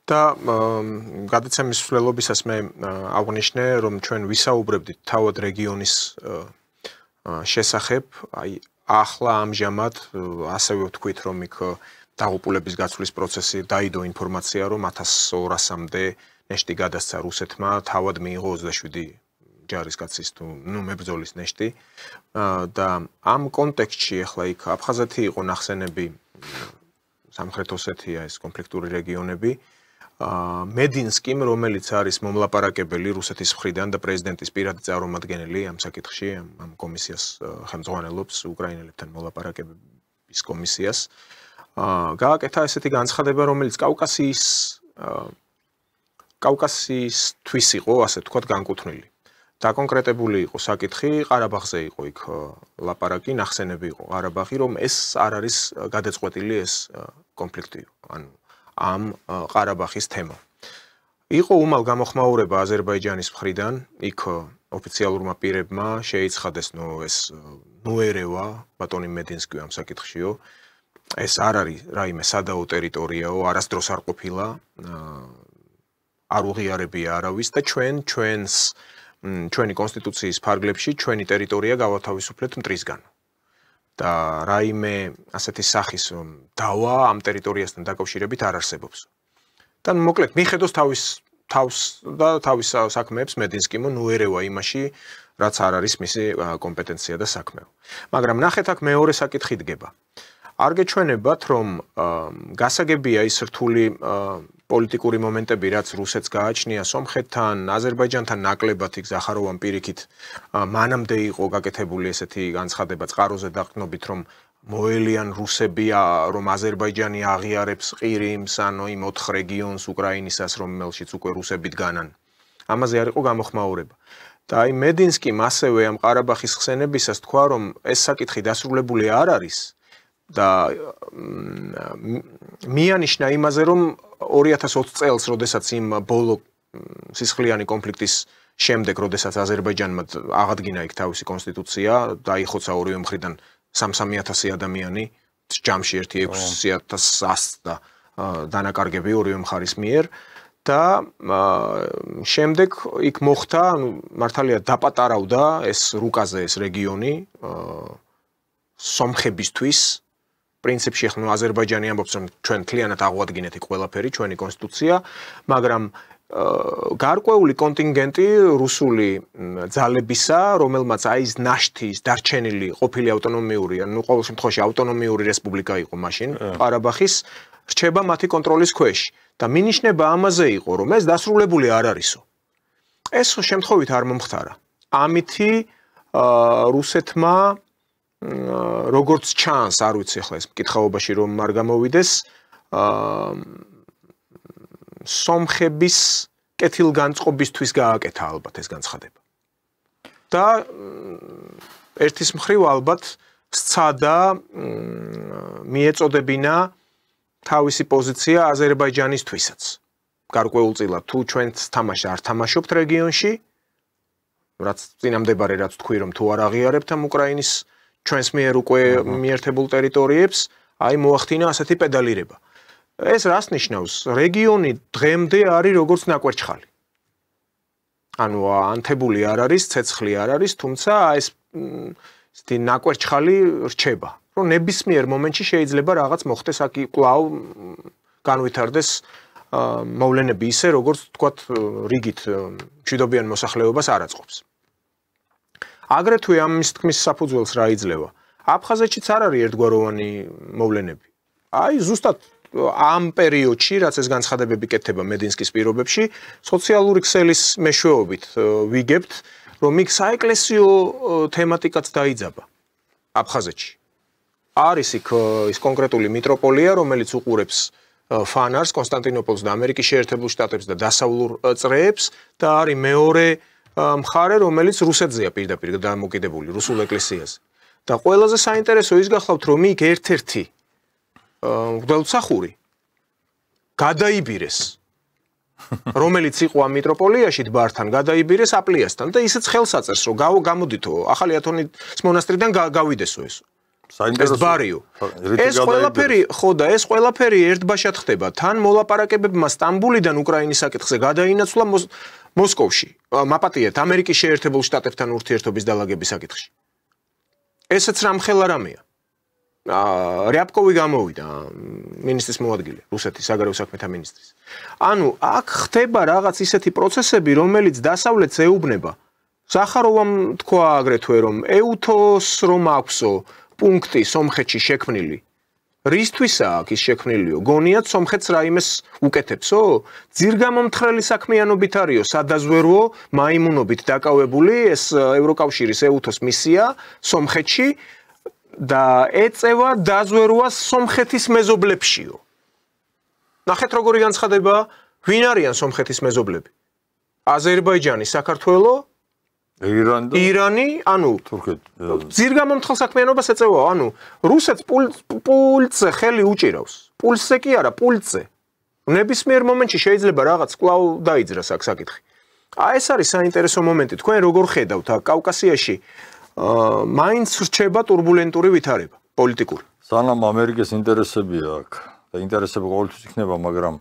Speaker 1: და გადაცემის მსვლელობისას მე აღვნიშნე, რომ ჩვენ ვისაუბრებდით თავად რეგიონის შესახებ, აი ახლა ამჟამად ასევე ვთქვით, რომ იქ დაღუპულების გაცვლის პროცესი დაიდო ინფორმაცია, რომ 1200-მდე ნეშტი გადასცა რუსეთმა, თავად მიიღო 27 ჯარისკაცის თუ მებრძოლის ნეშტი და ამ კონტექსტში ახლა იქ აფხაზეთი იყო ნახსენები, სამხრეთ ოსეთია ეს კონფლიქტური რეგიონები, მედინსკიმ, რომელიც არის მომლაპარაკებელი რუსეთის მხრიდან და პრეზიდენტის პირადი წარმომადგენელი ამ საკითხში, ამ კომისიას ხელმძღვანელობს უკრაინელებთან მოლაპარაკების კომისიას, გააკეთა ესეთი განცხადება, რომელიც კავკასიისთვის იყო, ასე ვთქვათ, განკუთვნილი. დაკონკრეტებული იყო საკითხი, ყარაბაღზე იყო იქ ლაპარაკი, ნახსენები იყო ყარაბაღი, რომ ეს არ არის გადაწყვეტილი ეს კონფლიქტი, ანუ ამ ყარაბაღის თემა. იყო უმალ გამოხმაურება აზერბაიჯანის მხრიდან, იქ ოფიციალურმა პირებმა შეიცხადეს, ეს ნუერევა, ბატონი მედინსკი ამ საკითხშიო, ეს არ არის რაიმე სადაო ტერიტორიაო, არასდროს არ ყოფილა, არ უღიარებია არავის და ჩვენი კონსტიტუციის ფარგლებში ჩვენი ტერიტორია გავათავისუფლეთ მტრისგან. და რაიმე ასეთი სახის დავა ამ ტერიტორიასთან დაკავშირებით არ არსებობს. და მოკლედ მიხედოს თავის საქმეებს მედინსკიმო ნუერევა იმაში, რაც არ არის მისი კომპეტენცია და საქმეო. მაგრამ ნახეთ აქ მეორე საკითხი დგება. არ გეჩვენებათ, რომ გასაგებია ის რთული პოლიტიკური მომენტები, რაც რუსეთს გააჩნია სომხეთთან, აზერბაიჯანთან ნაკლებად იქ ზახაროვამ პირიქით მანამდე იყო გაკეთებული ესეთი განცხადება წყაროზე დაყრდნობით, რომ მოელიან რუსები, რომ აზერბაიჯანი აღიარებს ყირიმს, ანუ იმ 4 რეგიონს უკრაინისას, რომელშიც უკვე რუსები დგანან. ამაზე არ იყო გამოხმაურება. და აი მედინსკიმ ასევე ამ ყარაბაღის ხსენებისას თქვა, რომ ეს საკითხი დასრულებული არ არის და მიანიშნა იმაზე, რომ 2020 წელს, როდესაც იმ ბოლო სისხლიანი კონფლიქტის შემდეგ, როდესაც აზერბაიჯანმა აღადგინა იქ თავისი კონსტიტუცია, დაიხოცა ორივე მხრიდან 3-3000 ადამიანი, ჯამში 6,100 და დანაკარგები ორივე მხარის მიერ და შემდეგ იქ მოხდა, მართალია დაპატარავდა ეს რუკაზე ეს რეგიონი სომხებისთვის. პრინციპში ახლა აზერბაიჯანი ამბობს, რომ ჩვენ მთლიანად აღვადგინეთ იქ ყველაფერი, ჩვენი კონსტიტუცია, მაგრამ გარკვეული კონტინგენტი რუსული ძალებისა, რომელმაც აი ეს ნაშთის დარჩენილი ყოფილი ავტონომიური, ანუ ყოველ შემთხვევაში ავტონომიური რესპუბლიკა იყო მაშინ, ყარაბაღის, რჩება მათი კონტროლის ქვეშ და მინიშნება ამაზე იყო, რომ ეს დასრულებული არ არისო. ეს შემთხვევით არ მომხდარა. ამითი რუსეთმა როგორც ჩანს, არ ვიცი ახლა ეს მკითხაობაში რომ არ გამოვიდეს, სომხების კეთილგანწყობისთვის გააკეთა ალბათ ეს განცხადება. და ერთის მხრივ ალბათ სცადა მიეწოდებინა თავისი პოზიცია აზერბაიჯანისთვისაც. გარკვეულწილად თუ ჩვენს თამაში არ თამაშობთ რეგიონში, რაც წინამდებარე რაც თქვი რომ თუ არ აღიარებთ ამ უკრაინის ჩვენს მიერ უკვე მიერთებულ ტერიტორიებს, აი მოახდინა ასეთი პედალირება. ეს რას ნიშნავს? რეგიონი დღემდე არის როგორც ნაკვერჩხალი. ანუ ანთებული არ არის, ცეცხლი არ არის, თუმცა ეს ისეთი ნაკვერჩხალი რჩება. რომ ნებისმიერ მომენტში შეიძლება რაღაც მოხდეს აქ კვლავ განვითარდეს მოვლენები ისე, როგორც თქვათ, რიგით მშვიდობიან მოსახლეობას არ აწყობს. აგრეთვე ამის თქმის საფუძველს რა იძლევა? აფხაზეთშიც არ არის ერთგვაროვანი მოვლენები. აი ზუსტად ამ პერიოდში, რაც ეს განცხადებები კეთდება მედინსკის პირობებში, სოციალური ქსელის მეშვეობით ვიგებთ, რომ იქ საეკლესიო თემატიკაც დაიძაბა აფხაზეთში. არის იქ ის კონკრეტული მიტროპოლია, რომელიც უყურებს ფანარს, კონსტანტინოპოლს და ამერიკის შეერთებულ შტატებს და დასავლურ წრეებს და არის მეორე მხარე, რომელიც რუსეთზეა პირდაპირ დამოკიდებული რუსულ ეკლესიაზე. და ყველაზე საინტერესო ის გახლავთ, რომ იქ ერთ-ერთი მღვდელმსახური გადაიბირეს, რომელიც იყო ამ მიტროპოლიაში დბართან, გადაიბირეს აპლიასთან და ისიც ხელს აწერს, რომ გამოდითო, ახალი ათონის მონასტრიდან გავიდესო ეს.
Speaker 2: საინტერესო
Speaker 1: ბარიო. ეს ყველაფერი ხო და ეს ყველაფერი ერთბაშად ხდება. თან მოლაპარაკებებმა სტამბულიდან უკრაინის საკითხზე გადაინაცვლა მოსკოვში. მაპატიეთ ამერიკის შეერთებულ შტატებთან ურთიერთობის დალაგების საკითხში. ესეც რამხელა რამეა. რიაპკოვი გამოვიდა მინისტრის მოადგილე, რუსეთის საგარეო საქმეთა მინისტრის. ანუ აქ ხდება რაღაც ისეთი პროცესები, რომელიც დასავლეთს ეუბნება. ზახაროვამ თქვა აგრეთვე რომ ეუთოს რომ აქვსო პუნქტი სომხეთში შექმნილი. რისთვისაა აქ ის შექმნილიო? გონიათ სომხეთს რაიმეს უკეთებსო? ძირგამომთხრელი საქმიანობით არისო, სადაზვერვო მაიმუნობით დაკავებული ეს ევროკავშირის ეუთოს მისია სომხეთში და ეწევა დაზვერვას სომხეთის მეზობლებშიო. ნახეთ როგორი განცხადება, ვინ არიან სომხეთის მეზობლები? აზერბაიჯანი, საქართველო, ირანი, ანუ
Speaker 2: თურქეთი.
Speaker 1: ძირგამომთხრელ საქმიანობას ეწევა, ანუ რუსეთს პულზე ხელი უჭირავს. პულზე კი არა, პულზე. ნებისმიერ მომენტში შეიძლება რაღაც კვლავ დაიძრას აქ საკითხი. ეს არის საინტერესო მომენტი. თქვენ როგორ ხედავთ აქ კავკასიაში მაინც რჩება турბულენტური ვითარება, პოლიტიკური.
Speaker 2: სანამ ამერიკის ინტერესებია აქ და ინტერესები ყოველთვის იქნება, მაგრამ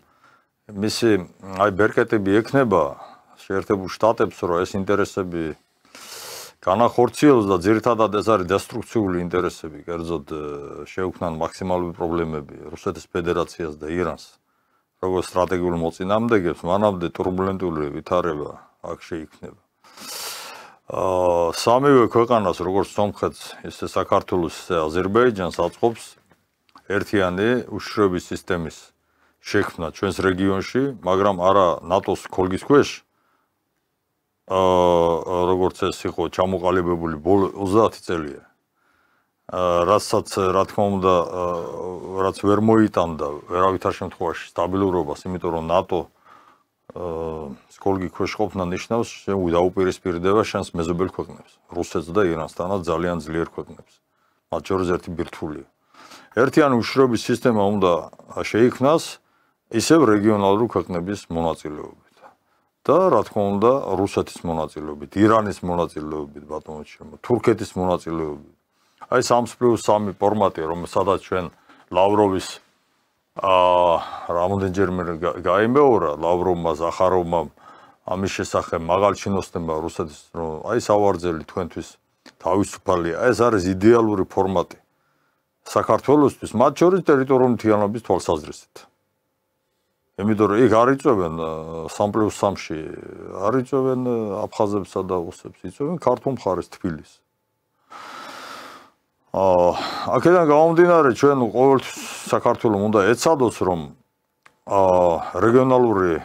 Speaker 2: მისი ბერკეტები ექნება შეერთებულ შტატებს, რომ ეს ინტერესები განახორციელოს და ძირითადად ეს არის დესტრუქციული ინტერესები, კერძოდ შეუქმნან მაქსიმალური პრობლემები რუსეთის ფედერაციას და ირანს, როგორც სტრატეგიულ მოწინააღმდეგებს, მანამდე турბულენტული ვითარება აქ შეიქმნება. სამივე ქვეყანას, როგორც სომხეთს, ისე საქართველოს, ისე აზერბაიჯანს აწყობს ერთიანი უშიშროების სისტემის შექმნა ჩვენს რეგიონში, მაგრამ არა ნატოს ქოლგის ქვეშ, როგორც ეს იყო ჩამოყალიბებული 30 წელია. რასაც რა თქმა უნდა, რაც ვერ მოიტანდა ვერავითარ შემთხვევაში სტაბილურობას, იმიტომ რომ ნატო ქოლგის ქვეშ ყოფნა ნიშნავს დაუპირისპირდება შენს მეზობელ ქვეყნებს, რუსეთს და ირანსთანაც ძალიან ძლიერ ქვეყნებს. მათ შორის ერთი ბირთვულია. ერთიანი უშიშროების სისტემა უნდა შეიქმნას ისევ რეგიონალური ქვეყნების მონაწილეობით და რა თქმა უნდა რუსეთის მონაწილეობით, ირანის მონაწილეობით, ბატონო ჩემო, თურქეთის მონაწილეობით. აი 3+3 ფორმატი, რომელსაც ჩვენ ლავროვის რამოდენჯერმე გაიმეორა ლავროვმა, ზახაროვმა ამის შესახებ მაღალ ჩინოსნებმა რუსეთის, რომ აი სავარძელი თქვენთვის თავისუფალია. ეს არის იდეალური ფორმატი საქართველოსთვის, მათ შორის ტერიტორიული მთლიანობის თვალსაზრისით. იმიტომ რომ იქ არ იწვევენ 3+3-ში, არ იწვევენ აფხაზებსა და ოსებს, იწვევენ ქართულ მხარეს თბილისს. აქედან გამომდინარე, ჩვენ ყოველთვის საქართველოს უნდა ეცადოს, რომ რეგიონალური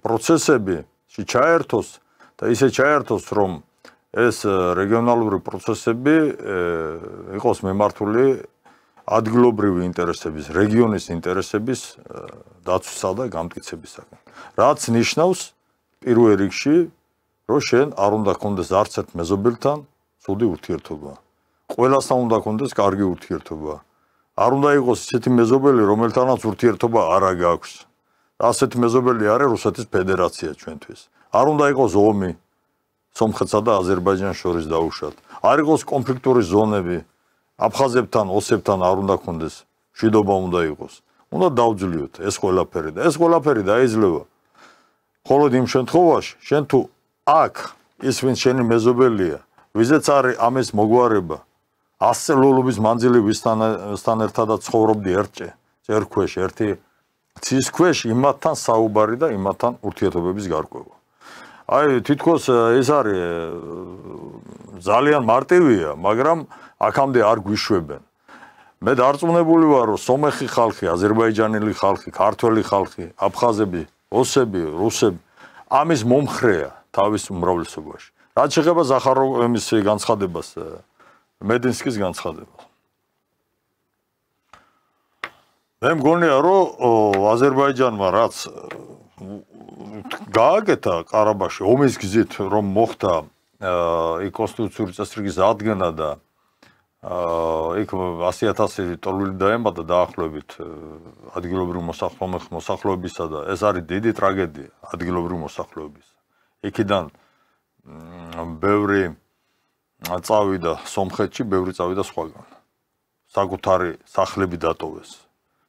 Speaker 2: პროცესები ჩაერთოს და ისე ჩაერთოს, რომ ეს რეგიონალური პროცესები იყოს მემართული ადგილობრივი ინტერესების, რეგიონის ინტერესების დაცვისა და გამტკიცებისაგან. რაც ნიშნავს პირველ რიგში, რომ შენ არ უნდა გქონდეს არც ერთ მეზობელთან ცუდი ურთიერთობა. ყველასთან უნდა გქონდეს კარგი ურთიერთობა. არ უნდა იყოს ისეთი მეზობელი, რომელთანაც ურთიერთობა არ აქვს. ასეთი მეზობელი არის რუსეთის ფედერაცია ჩვენთვის. არ უნდა იყოს ომი სომხეთსა და აზერბაიჯანს შორის დაუშვათ. არ იყოს კონფლიქტური ზონები. აფხაზებთან, ოსებთან არ უნდა გქონდეს, მშვიდობა უნდა იყოს. უნდა დავძლიოთ ეს ყველაფერი და ეს ყველაფერი დაიძლევა. მხოლოდ იმ შემთხვევაში, შენ თუ აქ ის ვინც შენი მეზობელია, ვიზეც არის ამის მოგვარება, 100 წელულობის მანძილი ვისთან ერთადაც ცხოვრობდი ერთ წერქვეშ, ერთი ცის ქვეშ, იმათთან საუბარი და იმათთან ურთიერთობების გარკვევა. აი, თითქოს ეს არის ძალიან მარტივია, მაგრამ აქამდე არ გვიშვებენ. მე დარწმუნებული ვარ, რომ სომეხი ხალხი, აზერბაიჯანელი ხალხი, ქართველი ხალხი, აფხაზები, ოსები, რუსები ამის მომხრეა თავის უმრავლესობაში. რაც შეეხება ზახაროვის განცხადებას, მედინსკის განცხადებას. მე მგონია, რომ აზერბაიჯანმა რაც გააკეთა ყარაბაღში ომის გზით, რომ მოხდა იქ კონსტიტუციური წესრიგის ადგენა და იქ 100,000 ტოლული დაემატა დაახლოებით ადგილობრივი მოსახლეობისა და ეს არის დიდი ტრაგედია ადგილობრივი მოსახლეობის. იქიდან ბევრი წავიდა სომხეთში, ბევრი წავიდა სხვაგან. საკუთარი სახლები დატოვეს,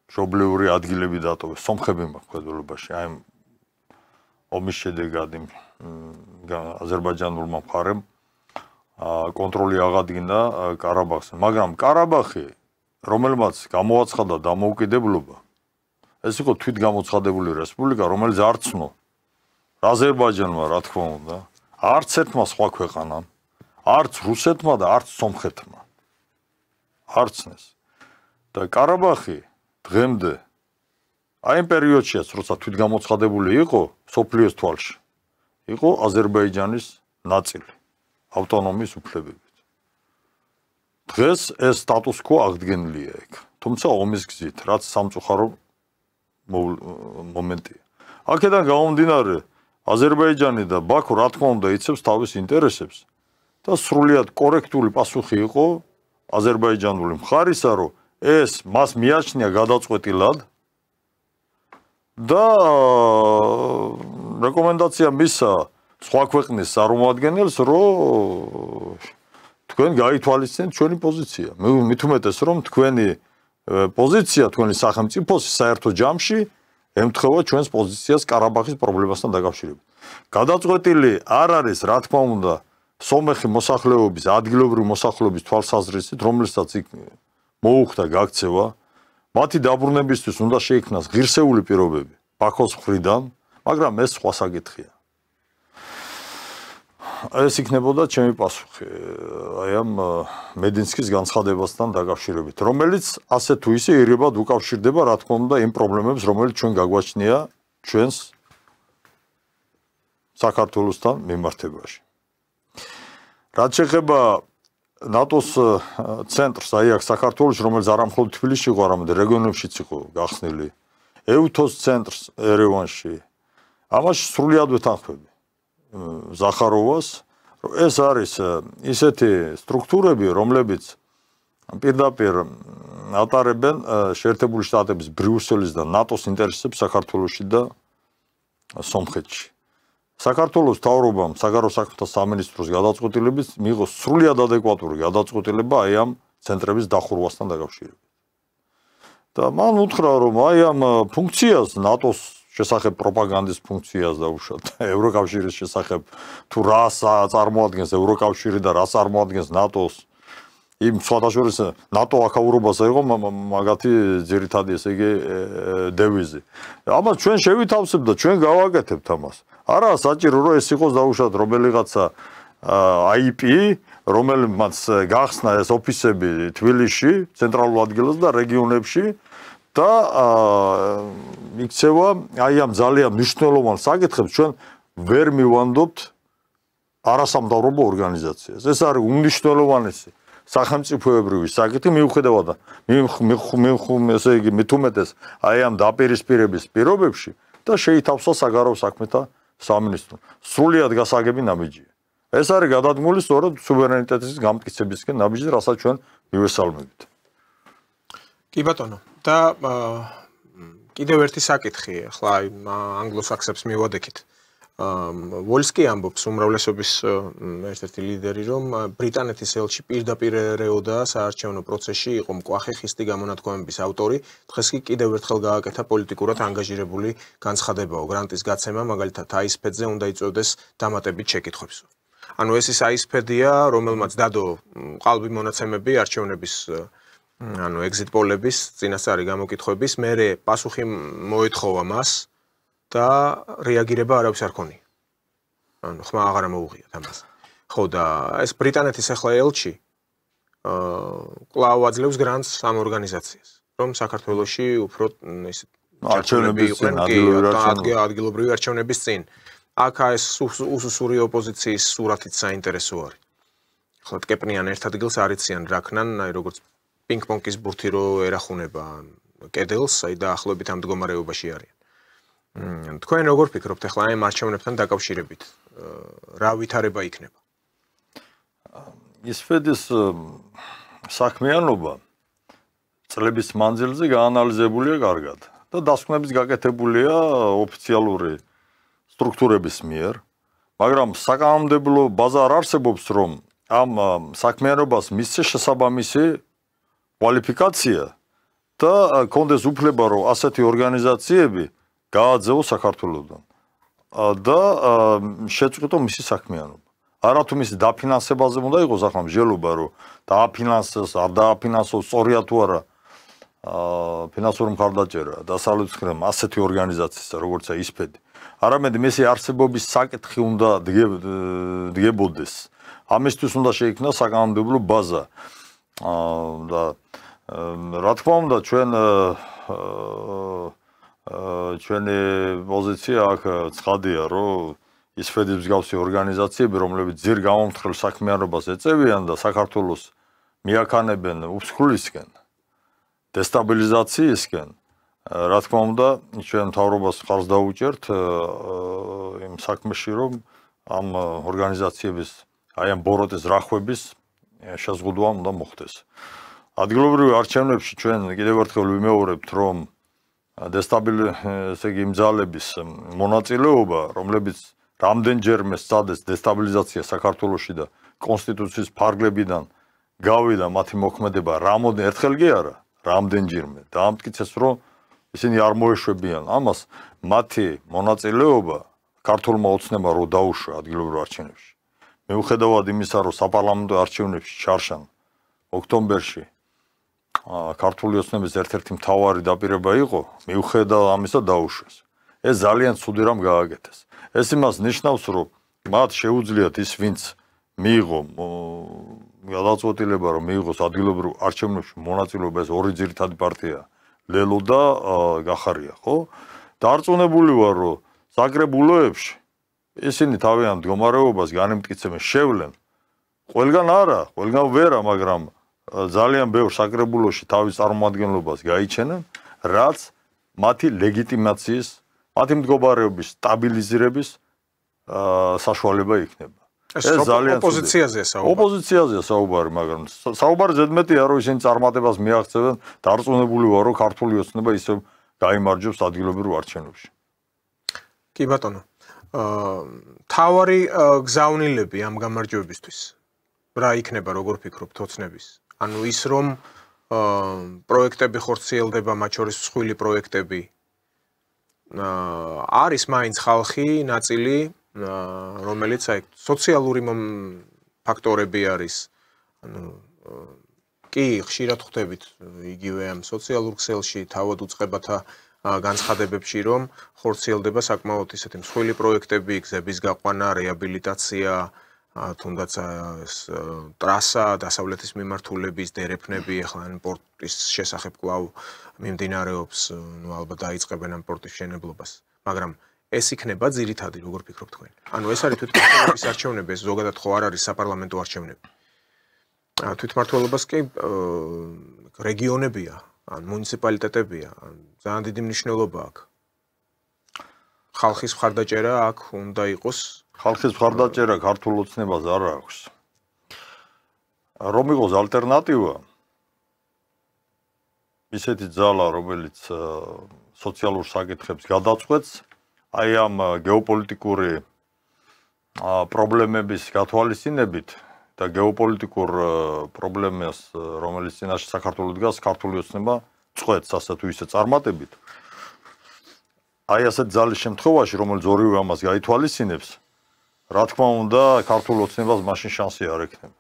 Speaker 2: მშობლიური ადგილები დატოვეს, სომხები მაქვს ხედულებაში. აი ომის შედეგად იმ აზერბაიჯანულმა მხარემ კონტროლი აღადგინა ყარაბაღზე, მაგრამ ყარაბაღი, რომელმაც გამოაცხადა დამოუკიდებლობა, ეს იყო თვითგამოცხადებული რესპუბლიკა, რომელიც არ ცნო აზერბაიჯანმა, რა თქმა უნდა, არც ერთმა სხვა ქვეყანამ, არც რუსეთმა და არც სომხეთმა. არ ცნეს. და ყარაბაღი დღემდე აი იმ პერიოდშიაც, როცა თვითგამოცხადებული იყო სოფლიოს თვალში, იყო აზერბაიჯანის ნაწილი ავტონომიის უფლებებით. დღეს ეს სტატუს quo აღდგენილია იქ, თუმცა ომის გზით, რაც სამწუხარო მომენტია. აქედან გამომდინარე, აზერბაიჯანი და ბაქო რა თქმა უნდა იცებს თავის ინტერესებს და სრულიად კორექტული პასუხი იყო აზერბაიჯანული მხარისა, რომ ეს მას მიაჩნია გადაწყვეტილად და რეკომენდაცია მისცა სხვა ქვეყნის წარმომადგენელს, რომ თქვენ გაითვალისწინეთ ჩვენი პოზიცია. მით უმეტეს, რომ თქვენი პოზიცია, თქვენი სახელმწიფოს საერთო ჯამში ემთხვევა ჩვენს პოზიციას ყარაბაღის პრობლემასთან დაკავშირებით. გადაწყვეტილი არ არის, რა თქმა უნდა, სომეხი მოსახლეობის, ადგილობრივი მოსახლეობის თვალსაზრისით, რომელსაც იქ მოუხდა გაქცევა, მათი დაბრუნებისთვის უნდა შეიქმნას ღირსეული პირობები ბაქოს მხრიდან, მაგრამ ეს სხვა საკითხია. ეს იქნებოდა ჩემი პასუხი აი ამ მედინსკის განცხადებასთან დაკავშირებით, რომელიც ასე თუ ისე ირებად უკავშირდება, რა თქმა უნდა, იმ პრობლემებს, რომელიც ჩვენ გაგვაჩნია ჩვენს საქართველოსთან მიმართებაში. რაც შეეხება ნატოს ცენტრს, აი აქ საქართველოში, რომელიც არა მხოლოდ თბილისში იყო, არამედ რეგიონებშიც იყო გახსნილი, ეუთოს ცენტრს ერევანში, ამაში სრულიად ვეთანხმები ზახაროვას, ეს არის ისეთი სტრუქტურები, რომლებიც პირდაპირ ატარებენ შეერთებული შტატების, ბრიუსელის და ნატოს ინტერესებს საქართველოში და სომხეთში. საქართველოს მთავრობამ, საგარეო საქმეთა სამინისტროს გადაწყვეტილებით მიიღო სრულიად ადეკვატური გადაწყვეტილება აი ამ ცენტრების დახურვასთან დაკავშირებით. და მან უთხრა, რომ აი ამ ფუნქციას ნატოს შესახებ პროპაგანდის ფუნქციას დაუშვათ, ევროკავშირის შესახებ თუ რას წარმოადგენს ევროკავშირი და რას წარმოადგენს ნატოს, იმ სხვადასხვა ნატო აქაურობას იყო მაგათი ძირითადი ესე იგი დევიზი. ამას ჩვენ შევითავსებთ და ჩვენ გავაკეთებთ ამას. არა საჭირო რომ ეს იყოს დაუშვათ რომელიღაცა IP, რომელმაც გახსნა ეს ოფისები თბილისში, ცენტრალურ ადგილას და რეგიონებში და იქცევა აი ამ ძალიან მნიშვნელოვან საკითხებს ჩვენ ვერ მივანდობთ არასამთავრობო ორგანიზაციას. ეს არის უმნიშვნელოვანესი სახელმწიფოებრივი საკითხი მიუხედავად ესე იგი მით უმეტეს აი ამ დაპირისპირების პირობებში და შეითავსა საგარეო საქმეთა სამინისტრო. სრულიად გასაგები ნაბიჯია. ეს არის გადადგმული სწორედ სუვერენიტეტის გამტკიცებისკენ ნაბიჯი, რასაც ჩვენ მივესალმებით.
Speaker 1: კი ბატონო, და კიდევ ერთი საკითხი, ახლა ანგლოსაქსებს მივადექით. ვოლსკი ამბობს, უმრავლესობის ერთ-ერთი ლიდერი, რომ ბრიტანეთის ელჩი პირდაპირ ერეოდა საარჩევნო პროცესში, იყო მკვახე ხისტი გამონათქვამების ავტორი, დღეს კი კიდევ ერთხელ გააკეთა პოლიტიკურად ანგაჟირებული განცხადებაო, გრანტის გაცემა, მაგალითად აისფედზე უნდა იწვევდეს დამატებით შეკითხვებს. ანუ ეს ის აისფედია, რომელმაც დადო ყალბი მონაცემები არჩევნების ანუ exit poll-ების წინასწარი გამოკითხვების, მერე პასუხი მოეთხოვა მას და რეაგირება არავის არ ქონია. ანუ ხმა აღარ მოუღიათ ამას. ხო და ეს ბრიტანეთის ახლა ელჩი კვლავ აძლევს გრანტს ამ ორგანიზაციას, რომ საქართველოში უფრო ეს
Speaker 2: არჩევნების წინ,
Speaker 1: ადგილობრივი არჩევნების წინ. აქ ეს უსუსური ოპოზიციის სურათიც საინტერესო არის. ახლა ტკეპნიან ერთ ადგილს არიციან რაქნან, აი როგორც პინგ-პონგის ბურთი რო ერახუნება კედელს, აი დაახლოებით ამ მდგომარეობაში არიან. თქვენ როგორ ფიქრობთ ახლა ამ არჩევნებთან დაკავშირებით? რა ვითარება იქნება? ისფედის
Speaker 2: საქმიანობა წლების მანძილზე გაანალიზებულია კარგად და დასკვნების გაკეთებულია ოფიციალური სტრუქტურების მიერ, მაგრამ საკანონმდებლო ბაზა არ არსებობს, რომ ამ საქმიანობას მისცეს შესაბამისი კვალიფიკაცია და კონდეს უფლება რომ ასეთი ორგანიზაციები გააძევოს საქართველოსთან და შეწყვიტო მისი საქმიანობა. არათუ მისი დაფინანსებაზე უნდა იყოს ახლა მსჯელობა რომ დააფინანსოს, არ დააფინანსოს, სწორია თუ არა ფინანსური მხარდაჭერა დასავლეთის მხრიდან ასეთი ორგანიზაციის როგორცა ისფედი. არამედ მისი არსებობის საკითხი უნდა დგებოდეს. ამისთვის უნდა შეიქმნას საკანონმდებლო ბაზა. და რა თქმა უნდა ჩვენი პოზიცია აქ ცხადია რომ ისფედის მსგავსი ორგანიზაციები რომლებიც ძირ გამომთხრელ საქმიანობას ეწევიან და საქართველოს მიაქანებენ უფსხულისკენ დესტაბილიზაციისკენ რა თქმა უნდა ჩვენ მთავრობას ხარს დაუჭერთ იმ საქმეში რომ ამ ორგანიზაციების აი ამ ბოროტის რახვების შეზღუდვა უნდა მოხდეს. ადგილობრივ არჩევნებში ჩვენ კიდევ ერთხელ ვიმეორებთ რომ ესე იგი იმ ძალების მონაწილეობა რომლებიც რამდენჯერმე სცადეს დესტაბილიზაცია საქართველოში და კონსტიტუციის ფარგლებიდან გავიდა მათი მოქმედება ერთხელ კი არა რამდენჯერმე დაამტკიცეს რომ ისინი არ მოეშვებიან ამას მათი მონაწილეობა ქართულმა ოცნებამ რო დაუშვა ადგილობრივ არჩევნებში მიუხედავად იმისა რომ საპარლამენტო არჩევნებში ჩარშან ოქტომბერში ქართული ოცნების ერთ-ერთი მთავარი დაპირება იყო მიუხედავად ამისა დაუშვეს ეს ძალიან ცუდი რამ გააკეთეს ეს იმას ნიშნავს რომ მათ შეუძლიათ ის ვინც მიიღო გადაწყვეტილება რომ მიიღოს ადგილობრივ არჩევნებში მონაწილეობა ეს ორი ძირითადი პარტია ლელო და გახარია ხო დარწმუნებული ვარ რომ საკრებულოებში ისინი თავიანთ მდგომარეობას განემტკიცებენ შევლენ ყველგან არა ყველგან ვერა მაგრამ ძალიან ბევრ საკრებულოში თავის წარმომადგენლობას გაიჩენენ რაც მათი ლეგიტიმაციის მათი მდგომარეობის სტაბილიზირების საშუალება იქნება. ეს ძალიან ოპოზიციაზეა საუბარი, მაგრამ საუბარი ზედმეტია რომ ისინი წარმატებას მიაღწევენ დარწმუნებული ვარ რომ ქართული ოცნება ისევ გაიმარჯვებს ადგილობრივ არჩევნებში.
Speaker 1: კი ბატონო. თავარი გზავნილები ამ გამარჯვებისთვის რა იქნება როგორ ფიქრობთ ოცნების? ანუ ის რომ პროექტები ხორციელდება მათ შორის მსხვილი პროექტები არის მაინც ხალხი ნაწილი რომელიც აი სოციალური ფაქტორები არის ანუ კი ხშირად ხვდებით იგივე ამ სოციალურ ქსელში თავად უწყებათა განცხადებებში რომ ხორციელდება საკმაოდ ისეთი მსხვილი პროექტები გზების გაყვანა რეაბილიტაცია თუნდაც ეს ტრასა დასავლეთის მიმართულების დერეფნები ახლა ან პორტის შესახებ კვლავ მიმდინარეობს ნუ ალბათ დაიწყებენ ამ პორტის მშენებლობას მაგრამ ეს იქნება ძირითადი როგორ ფიქრობთ თქვენ ანუ ეს არის თვითმმართველობის არჩევნები ეს ზოგადად ხო არ არის საპარლამენტო არჩევნები თვითმმართველობას კი რეგიონებია ან მუნიციპალიტეტებია ძალიან დიდი მნიშვნელობა აქვს ხალხის მხარდაჭერა აქ უნდა იყოს
Speaker 2: ხალხის მხარდაჭერა ქართულ ოცნებას არ აქვს. რომ იყოს ალტერნატივა ისეთი ძალა, რომელიც სოციალურ საკითხებს გადაწყვეტს, აი ამ გეოპოლიტიკური პრობლემების გათვალისწინებით და გეოპოლიტიკურ პრობლემას, რომელიც წინაშე საქართველოს დგას, ქართული ოცნება წყვეტს ასე თუ ისე წარმატებით. აი ასეთ ძალის შემთხვევაში, რომელიც ორივე ამას გაითვალისწინებს, რა თქმა უნდა, ქართულ ოცნებას მაშინ შანსი არ ექნება.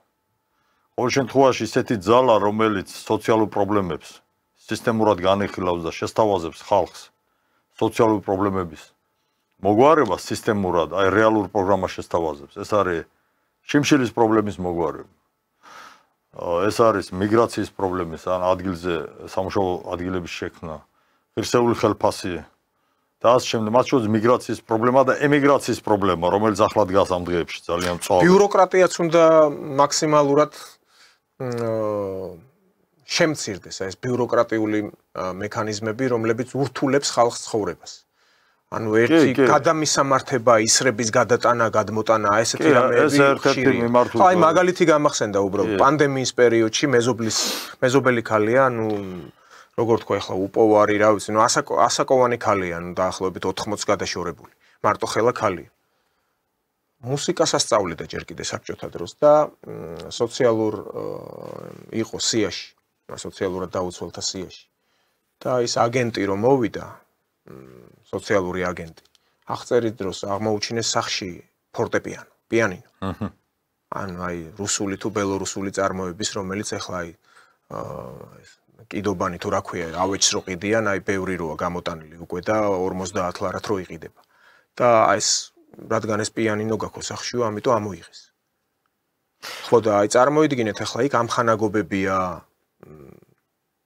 Speaker 2: ყოველ შემთხვევაში ისეთი ძალა, რომელიც სოციალურ პრობლემებს სისტემურად განეხილავს და შესთავაზებს ხალხს სოციალური პრობლემების მოგვარება სისტემურად, აი რეალურ პროგრამას შესთავაზებს. ეს არის შიმშილის პრობლემის მოგვარება. ეს არის მიგრაციის პრობლემის ან ადგილზე სამუშაო ადგილების შექმნა, ღირსეული ხელფასი და ასე შემდეგ, მათ შორის მიგრაციის პრობლემა და ემიგრაციის პრობლემა, რომელიც ახლა დგას ამ დღეებში ძალიან მწვავე.
Speaker 1: ბიუროკრატიაც უნდა მაქსიმალურად შემცირდეს ეს ბიუროკრატიული მექანიზმები, რომლებიც ურთულებს ხალხს ცხოვრებას. ანუ ერთი გადამისამართება, ისრების გადატანა, გადმოტანა, ესეთი რამეები. აი მაგალითი გამახსენდა უბრალოდ პანდემიის პერიოდში მეზობელი ქალია, ანუ როგორ თქვა ახლა უპოვარი, რა ვიცი, ნუ ასაკოვანი ქალია, ნუ დაახლოებით 80 გადაშორებული. მარტო ხელა ქალია. მუსიკას ასწავლიდა ჯერ კიდე საბჭოთა დროს და სოციალურ იყო სიაში, სოციალურად დაუცველთა სიაში. და ის აგენტი რომ მოვიდა, სოციალური აგენტი, აღწერის დროს აღმოუჩინეს სახში ფორტეპიანო, პიანინო. ანუ აი რუსული თუ ბელორუსული წარმოების, რომელიც ახლა აი კიდობანი თუ რა ქვია, ავეჯს რო ყიდიან, აი ბევრი როა გამოტანილი უკვე და 50 ლარად რო იყიდება. და აი ეს რადგან ეს პიანინო გაქვს სახშიო, ამიტომ ამოიღეს. ხო და აი წარმოიდგინეთ ახლა იქ ამხანაგობებია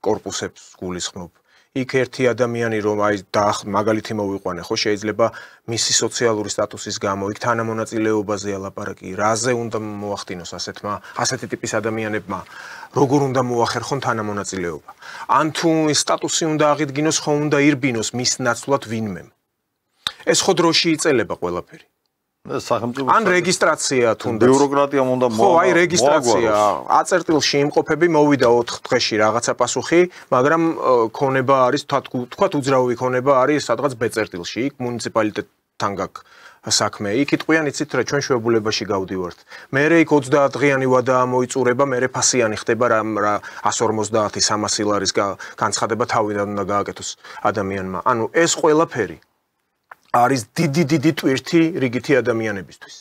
Speaker 1: კორპუსებს გულისხმობ. იქ ერთი ადამიანი რომ აი მაგალითი მოვიყვანე, ხო შეიძლება მისი სოციალური სტატუსის გამო იქ თანამონაწილეობაზე ალაპარაკი, რაზე უნდა მოახდინოს ასეთი ტიპის ადამიანებმა, როგორ უნდა მოახერხონ თანამონაწილეობა. ან თუ სტატუსი უნდა აღიდგინოს, ხო უნდა ირბინოს მის ნაცვლად ვინმემ. ეს ხო დროში იწელება ყველაფერი.
Speaker 2: სახელმწიფო
Speaker 1: ან რეგისტრაცია თუნდაც
Speaker 2: ბიუროკრატიამ უნდა
Speaker 1: ხო აი რეგისტრაცია აწერტილში იმყოფები მოვიდა 4 დღეში რაღაცა პასუხი მაგრამ ქონება არის თქვათ უძრავი ქონება არის სადღაც ბეწერტილში იქ მუნიციპალიტეტთან გაქვს საქმე იქ იტყვიან იცით რა ჩვენ შვებულებაში გავდივართ მერე იქ 30 დღიანი ვადა მოიწურება მერე ფასიანი ხდება რა 150-300 ლარის განცხადება თავიდან უნდა გააკეთოს ადამიანმა ანუ ეს ყველაფერი არის დიდი ტვირთი რიგითი ადამიანებისთვის.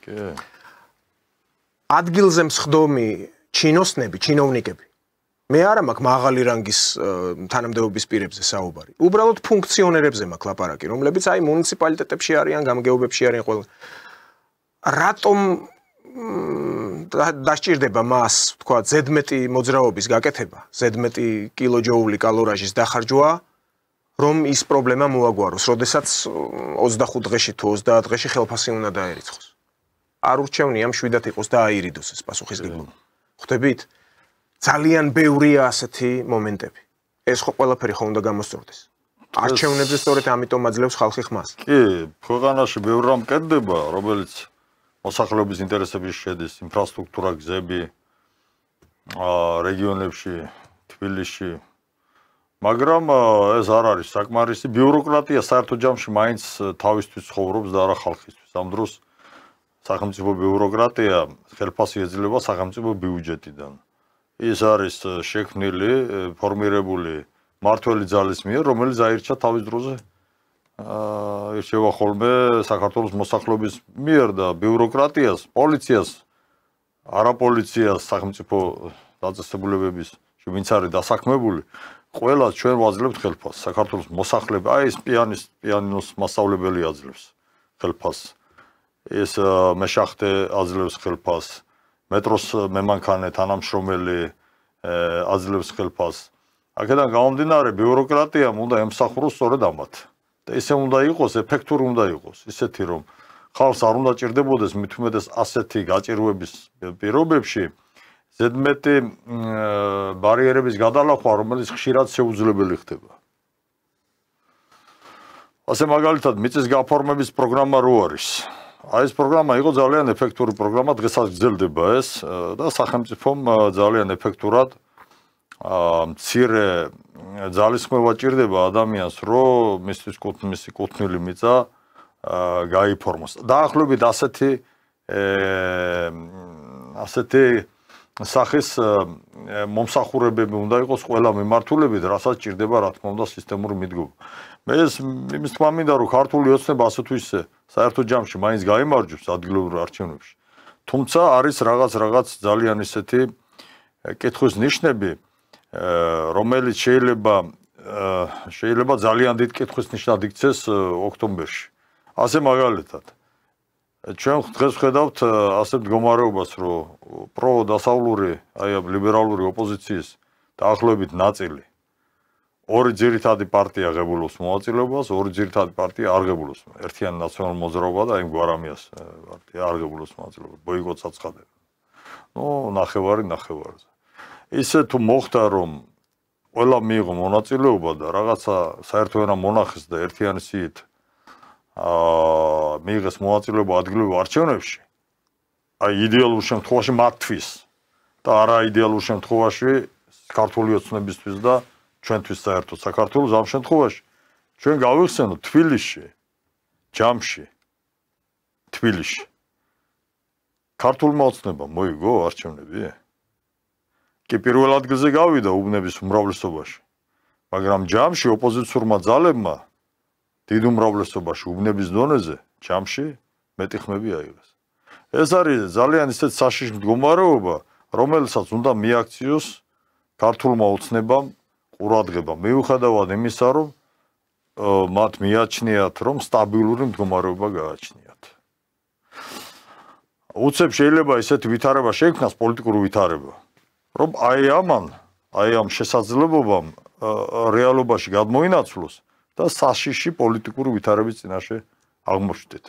Speaker 1: კი. ადგილზე მსხდომი ჩინოვნიკები. მე არა მაქვს მაღალი რანგის თანამდებობის პირებზე საუბარი. უბრალოდ ფუნქციონერებზე მაქვს ლაპარაკი, რომლებიც აი მუნიციპალიტეტებში არიან, გამგეობებში არიან ყველა. რატომ დასჭირდება მას, თქვა, ზედმეტი მოძრაობის გაკეთება, ზედმეტი კილოჯოული კალორაჟის დახარჯვა? რომ ის პრობლემა მოაგვაროს, როდესაც 25 დღეში თუ 30 დღეში ხელფასი უნდა დაერიცხოს. არ ურჩევნია ამ 7-ად იყოს და აირიდოს ეს პასუხისმგებლობა. ხვდებით? ძალიან ბევრია ასეთი მომენტები. ეს ხო ყველაფერი ხო უნდა გამოსწორდეს. არჩევნებზე სწორედ ამიტომ აძლევს ხალხი ხმას.
Speaker 2: კი, ქვეყანაში ბევრი რამ კეთდება, რომელიც მოსახლეობის ინტერესებში შედის, ინფრასტრუქტურა, გზები, რეგიონებში, თბილისში მაგრამ ეს არ არის საკმარისი ბიუროკრატია საერთო ჯამში მაინც თავისთვის ცხოვრობს და არა ხალხისთვის. ამ დროს სახელმწიფო ბიუროკრატია ხელფასი ეძლევა სახელმწიფო ბიუჯეტიდან. ის არის შექმნილი, ფორმირებული მართველი ძალის მიერ, რომელიც აირჩა თავის დროზე ირჩევა ხოლმე საქართველოს მოსახლეობის მიერ და ბიუროკრატიას, პოლიციას, არაპოლიციას, სახელმწიფო დაწესებულებების ვინც არის დასაქმებული ყველა ჩვენ ვაძლევთ ხელფასს საქართველოს მოსახლეობა აი ეს პიანინოს მასწავლებელი აძლევს ხელფასს ეს მეშახტე აძლევს ხელფასს მეტროს მემანქანე თანამშრომელი აძლევს ხელფასს აქედან გამომდინარე ბიუროკრატიამ უნდა ემსახუროს სწორედ ამათ და ისე უნდა იყოს ეფექტური უნდა იყოს ისეთი რომ ხალხს არ უნდა ჭირდებოდეს მით უმეტეს ასეთი გაჭირვების პირობებში ზედმეტი ბარიერების გადალახვა, რომელიც ხშირად შეუძლებელი ხდება. ასე მაგალითად, მიწის გაფორმების პროგრამა რო არის. აი ეს პროგრამა იყო ძალიან ეფექტური პროგრამა, დღესაც გრძელდება ეს და სახელმწიფომ ძალიან ეფექტურად მცირე ძალისხმევა ჭირდება ადამიანს, რომ მისი კუთვნილი მიწა გაიფორმოს. დაახლოებით ასეთი სახის მომსახურებები უნდა იყოს ყველა მიმართულებით, რასაც ჭირდება რა თქმა უნდა სისტემური მიდგომა. მე იმის თქმა მინდა რომ ქართული ოცნება ასე თუ ისე საერთო ჯამში მაინც გაიმარჯვებს ადგილობრივ არჩევნებში. თუმცა არის რაღაც ძალიან ისეთი კითხვის ნიშნები, რომელიც შეიძლება ძალიან დიდ კითხვის ნიშნად იქცეს ოქტომბერში. ასე მაგალითად ჩვენ დღეს ვხედავთ ასე მდგომარეობას, რომ პროდასავლური, აი ლიბერალური ოპოზიციის დაახლოებით ნაწილი ორი ძირითადი პარტია ღებულობს მოაწილეობას, ორი ძირითადი პარტია არ ღებულობს. ერთიანი ნაციონალური მოძრაობა და იმ გვარამიას პარტია არ ღებულობს მოაწილეობას, ბოიკოტს აცხადებენ. ნახევარზე. ისე თუ მოხდა, რომ ყველა მიიღო მონაწილეობა და რაღაცა საერთო ენა მონახეს და ერთიანი სიით მიიღეს მოაწილეობა ადგილობრივ არჩევნებში, აი იდეალურ შემთხვევაში მათთვის და არა იდეალურ შემთხვევაში ქართული ოცნებისთვის და ჩვენთვის საერთოდ საქართველოს ამ შემთხვევაში ჩვენ გავიხსენოთ თბილისში, ჯამში, თბილისში ქართულმა ოცნებამ მოიგო არჩევნები? კი პირველ ადგილზე გავიდა უბნების უმრავლესობაში. მაგრამ ჯამში ოპოზიციურმა ძალებმა დიდ უმრავლესობაში უბნების დონეზე ჯამში მეტი ხმები აიღეს. ეს არის ძალიან ისეთ საშიში მდგომარეობა, რომელსაც უნდა მიაქციოს ქართულმა ოცნებამ ყურადღება. მიუხედავად იმისა, რომ მათ მიაჩნიათ, რომ სტაბილური მდგომარეობა გააჩნიათ. უცებ შეიძლება ისეთი ვითარება შეიქმნას პოლიტიკური ვითარება, რომ აი ამ შესაძლებლობამ რეალობაში გადმოინაცვლოს და საშიში პოლიტიკური ვითარების წინაშე აღმოჩნდეთ.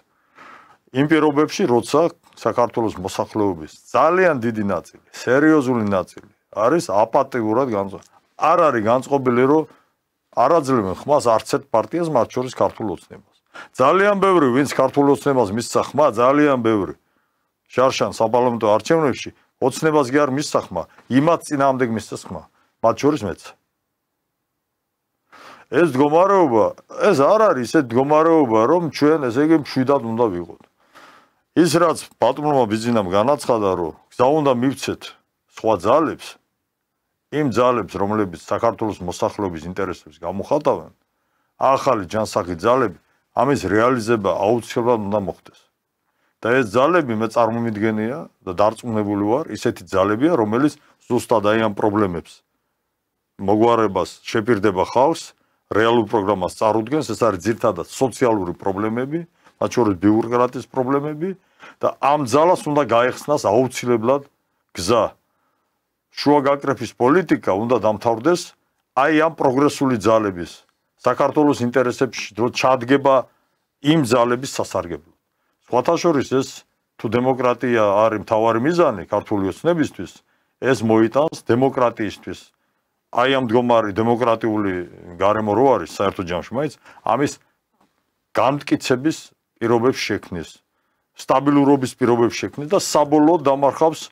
Speaker 2: იმ პირობებში, როცა საქართველოს მოსახლეობის ძალიან დიდი ნაწილი, სერიოზული ნაწილი არის აპატიურად განწყობილი. არ არის განწყობილი, რომ არ აძლევენ ხმას არც ერთ პარტიას, მათ შორის ქართულ ოცნებას. ძალიან ბევრი, ვინც ქართულ ოცნებას მისცა ხმა, ძალიან ბევრი. შარშან საპარლამენტო არჩევნებში ოცნებას კი არ მისცა ხმა, იმათ წინააღმდეგ მისცეს ხმა, მათ შორის მეც. ეს მდგომარეობა, ეს არ არის ისეთ მდგომარეობა, რომ ჩვენ ესე იგი მშვიდად უნდა ვიყოთ. ის რაც ბატონმა ბიძინამ განაცხადა, რომ გზა უნდა მივცეთ სხვა ძალებს, იმ ძალებს, რომლებიც საქართველოს მოსახლეობის ინტერესებს გამოხატავენ, ახალი ჯანსაღი ძალები, ამის რეალიზება აუცილებლად უნდა მოხდეს. და ეს ძალები მე წარმომიდგენია და დარწმუნებული ვარ, ისეთი ძალებია, რომელიც ზუსტად აი ამ პრობლემებს მოგვარებას შეპირდება ხალხს, რეალურ პროგრამას წარუდგენს, ეს არის ძირითადად სოციალური პრობლემები, მათ შორის ბიუროკრატიის პრობლემები და ამ ძალას უნდა გაეხსნას აუცილებლად გზა. შუაგაკრეფის პოლიტიკა უნდა დამთავრდეს აი ამ პროგრესული ძალების საქართველოს ინტერესებში, რომ ჩადგება იმ ძალების სასარგებლოდ. სხვათა შორის ეს თუ დემოკრატია არის მთავარი მიზანი ქართული ოცნებისთვის, ეს მოიტანს დემოკრატიისთვის. აი ამ მდგომარი დემოკრატიული გარემო რო არის საერთო ჯამში, მაინც ამის განმტკიცების პირობებს შექმნის, სტაბილურობის პირობებს შექმნის და საბოლოოდ დამარხავს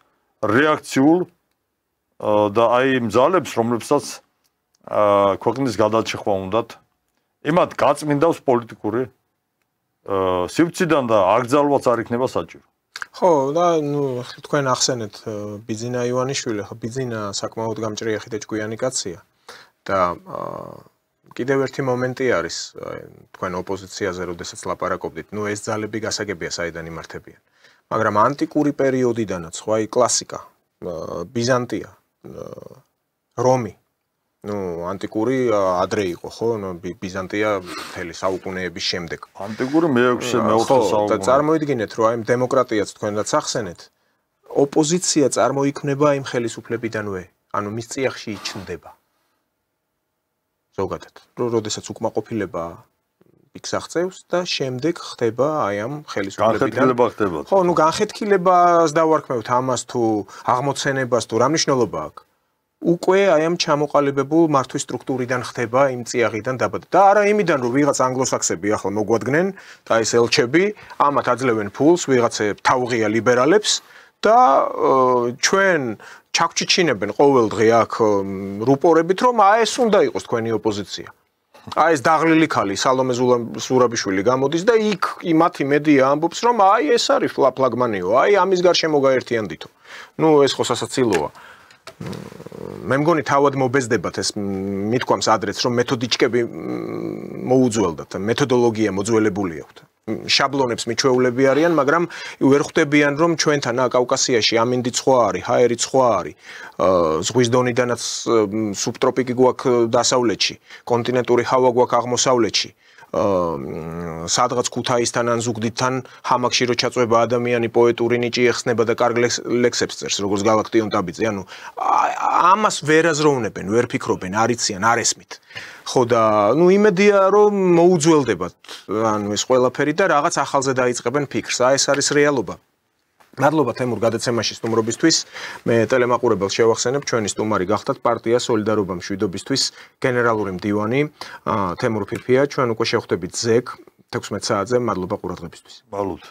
Speaker 2: რეაქციულ და აი იმ ძალებს, რომლებსაც ქვეყნის გადაჭრა უნდათ, იმათ გაწმინდავს პოლიტიკური სივრციდან და აკრძალვაც არ იქნება საჭირო.
Speaker 1: ხო, და თქვენ ახსენეთ ბიძინა ივანიშვილი, ხო ბიძინა საკმაოდ გამჭრიახი და ჭკვიანი კაცია და კიდევ ერთი მომენტი არის, თქვენ ოპოზიციაზე როდესაც ლაპარაკობდით, ეს ძალები გასაგებია საიდან იმართებიან. მაგრამ ანტიკური პერიოდიდანაც, ხო აი კლასიკა, ბიზანტია, რომი, ანტიკური ადრე იყო, ხო, ბიზანტია მთელი საუკუნეების შემდეგ.
Speaker 2: ანტიკური მეოთხე საუკუნე.
Speaker 1: და წარმოიდგინეთ, რომ აი დემოკრატიაც თქვენაც ახსენეთ, ოპოზიცია წარმოიქმნება იმ ხელისუფლებიდანვე, ანუ მის წიაღში იჩნდება. ზოგადად, როდესაც უკმაყოფილება იქს აღწევს და შემდეგ ხდება აი ამ ხელისუფლებიდან.
Speaker 2: განხეთქილება ხდება.
Speaker 1: ხო, განხეთქილებას დავარქმევთ ამას თუ აღმოცენებას თუ რა მნიშვნელობა აქვს? უკვე აი ამ ჩამოყალიბებულ მართვის სტრუქტურიდან ხდება იმ წიაღიდან დაბადა. და არა იმიდან, რომ ვიღაც ანგლოსაქსები ახლა მოგვადგნენ და ეს ელჩები, ამათ აძლევენ ფულს, ვიღაცებ თავღია ლიბერალებს და ჩვენ ჩაგჩიჩინებენ ყოველ დღე აქ რუპორებით, რომ ეს უნდა იყოს თქვენი ოპოზიცია. ეს დაღლილი ქალი სალომე ზურაბიშვილი გამოდის და იქ მათი მედია ამბობს, რომ ეს არის ფლაგმანიო, ამის გარშემო გაერთიანდითო. ეს ხო სასაცილოა. მე მგონი თავად მობეზდებათ ეს მithქვამს ადრეც, რომ მეთოდიჩკები მოუძველდათ, მეთოდოლოგია მოძველებული აქვთ. შაბლონებს მიჩვეულები არიან, მაგრამ ვერ ხვდებიან, რომ ჩვენთან კავკასიაში ამინდიც სხვა არის, ჰაერიც სხვა არის. ზღვის დონიდანაც სუბტროპიკი გვაქვს დასავლეთში, კონტინენტური ჰავა გვაქვს აღმოსავლეთში. სადღაც ქუთაისთან ან ზუგდიდთან ჰამაკში რო ჩაწვება ადამიანი პოეტური ნიჭი ეხსნება და კარგ ლექსებს წერს, როგორც გალაქტიონ ტაბიძე. ანუ ამას ვერ აზროვნებენ, ვერ ფიქრობენ, არ იციან, არ ესმით. ხო და იმედია რომ მოუძველდებათ ეს ყველაფერი და რაღაც ახალზე დაიწყებენ ფიქრს. ეს არის რეალობა. მადლობა თემურ გადაცემაში სტუმრობისთვის. მე ტელემაყურებელს შევახსენებ, ჩვენი სტუმარი გახდათ პარტია სოლიდარობა მშვიდობისთვის გენერალური მდივანი თემურ ფიფია. ჩვენ უკვე შევხვდებით ზეგ 16 საათზე. მადლობა ყურადღებისთვის.
Speaker 2: მადლობა.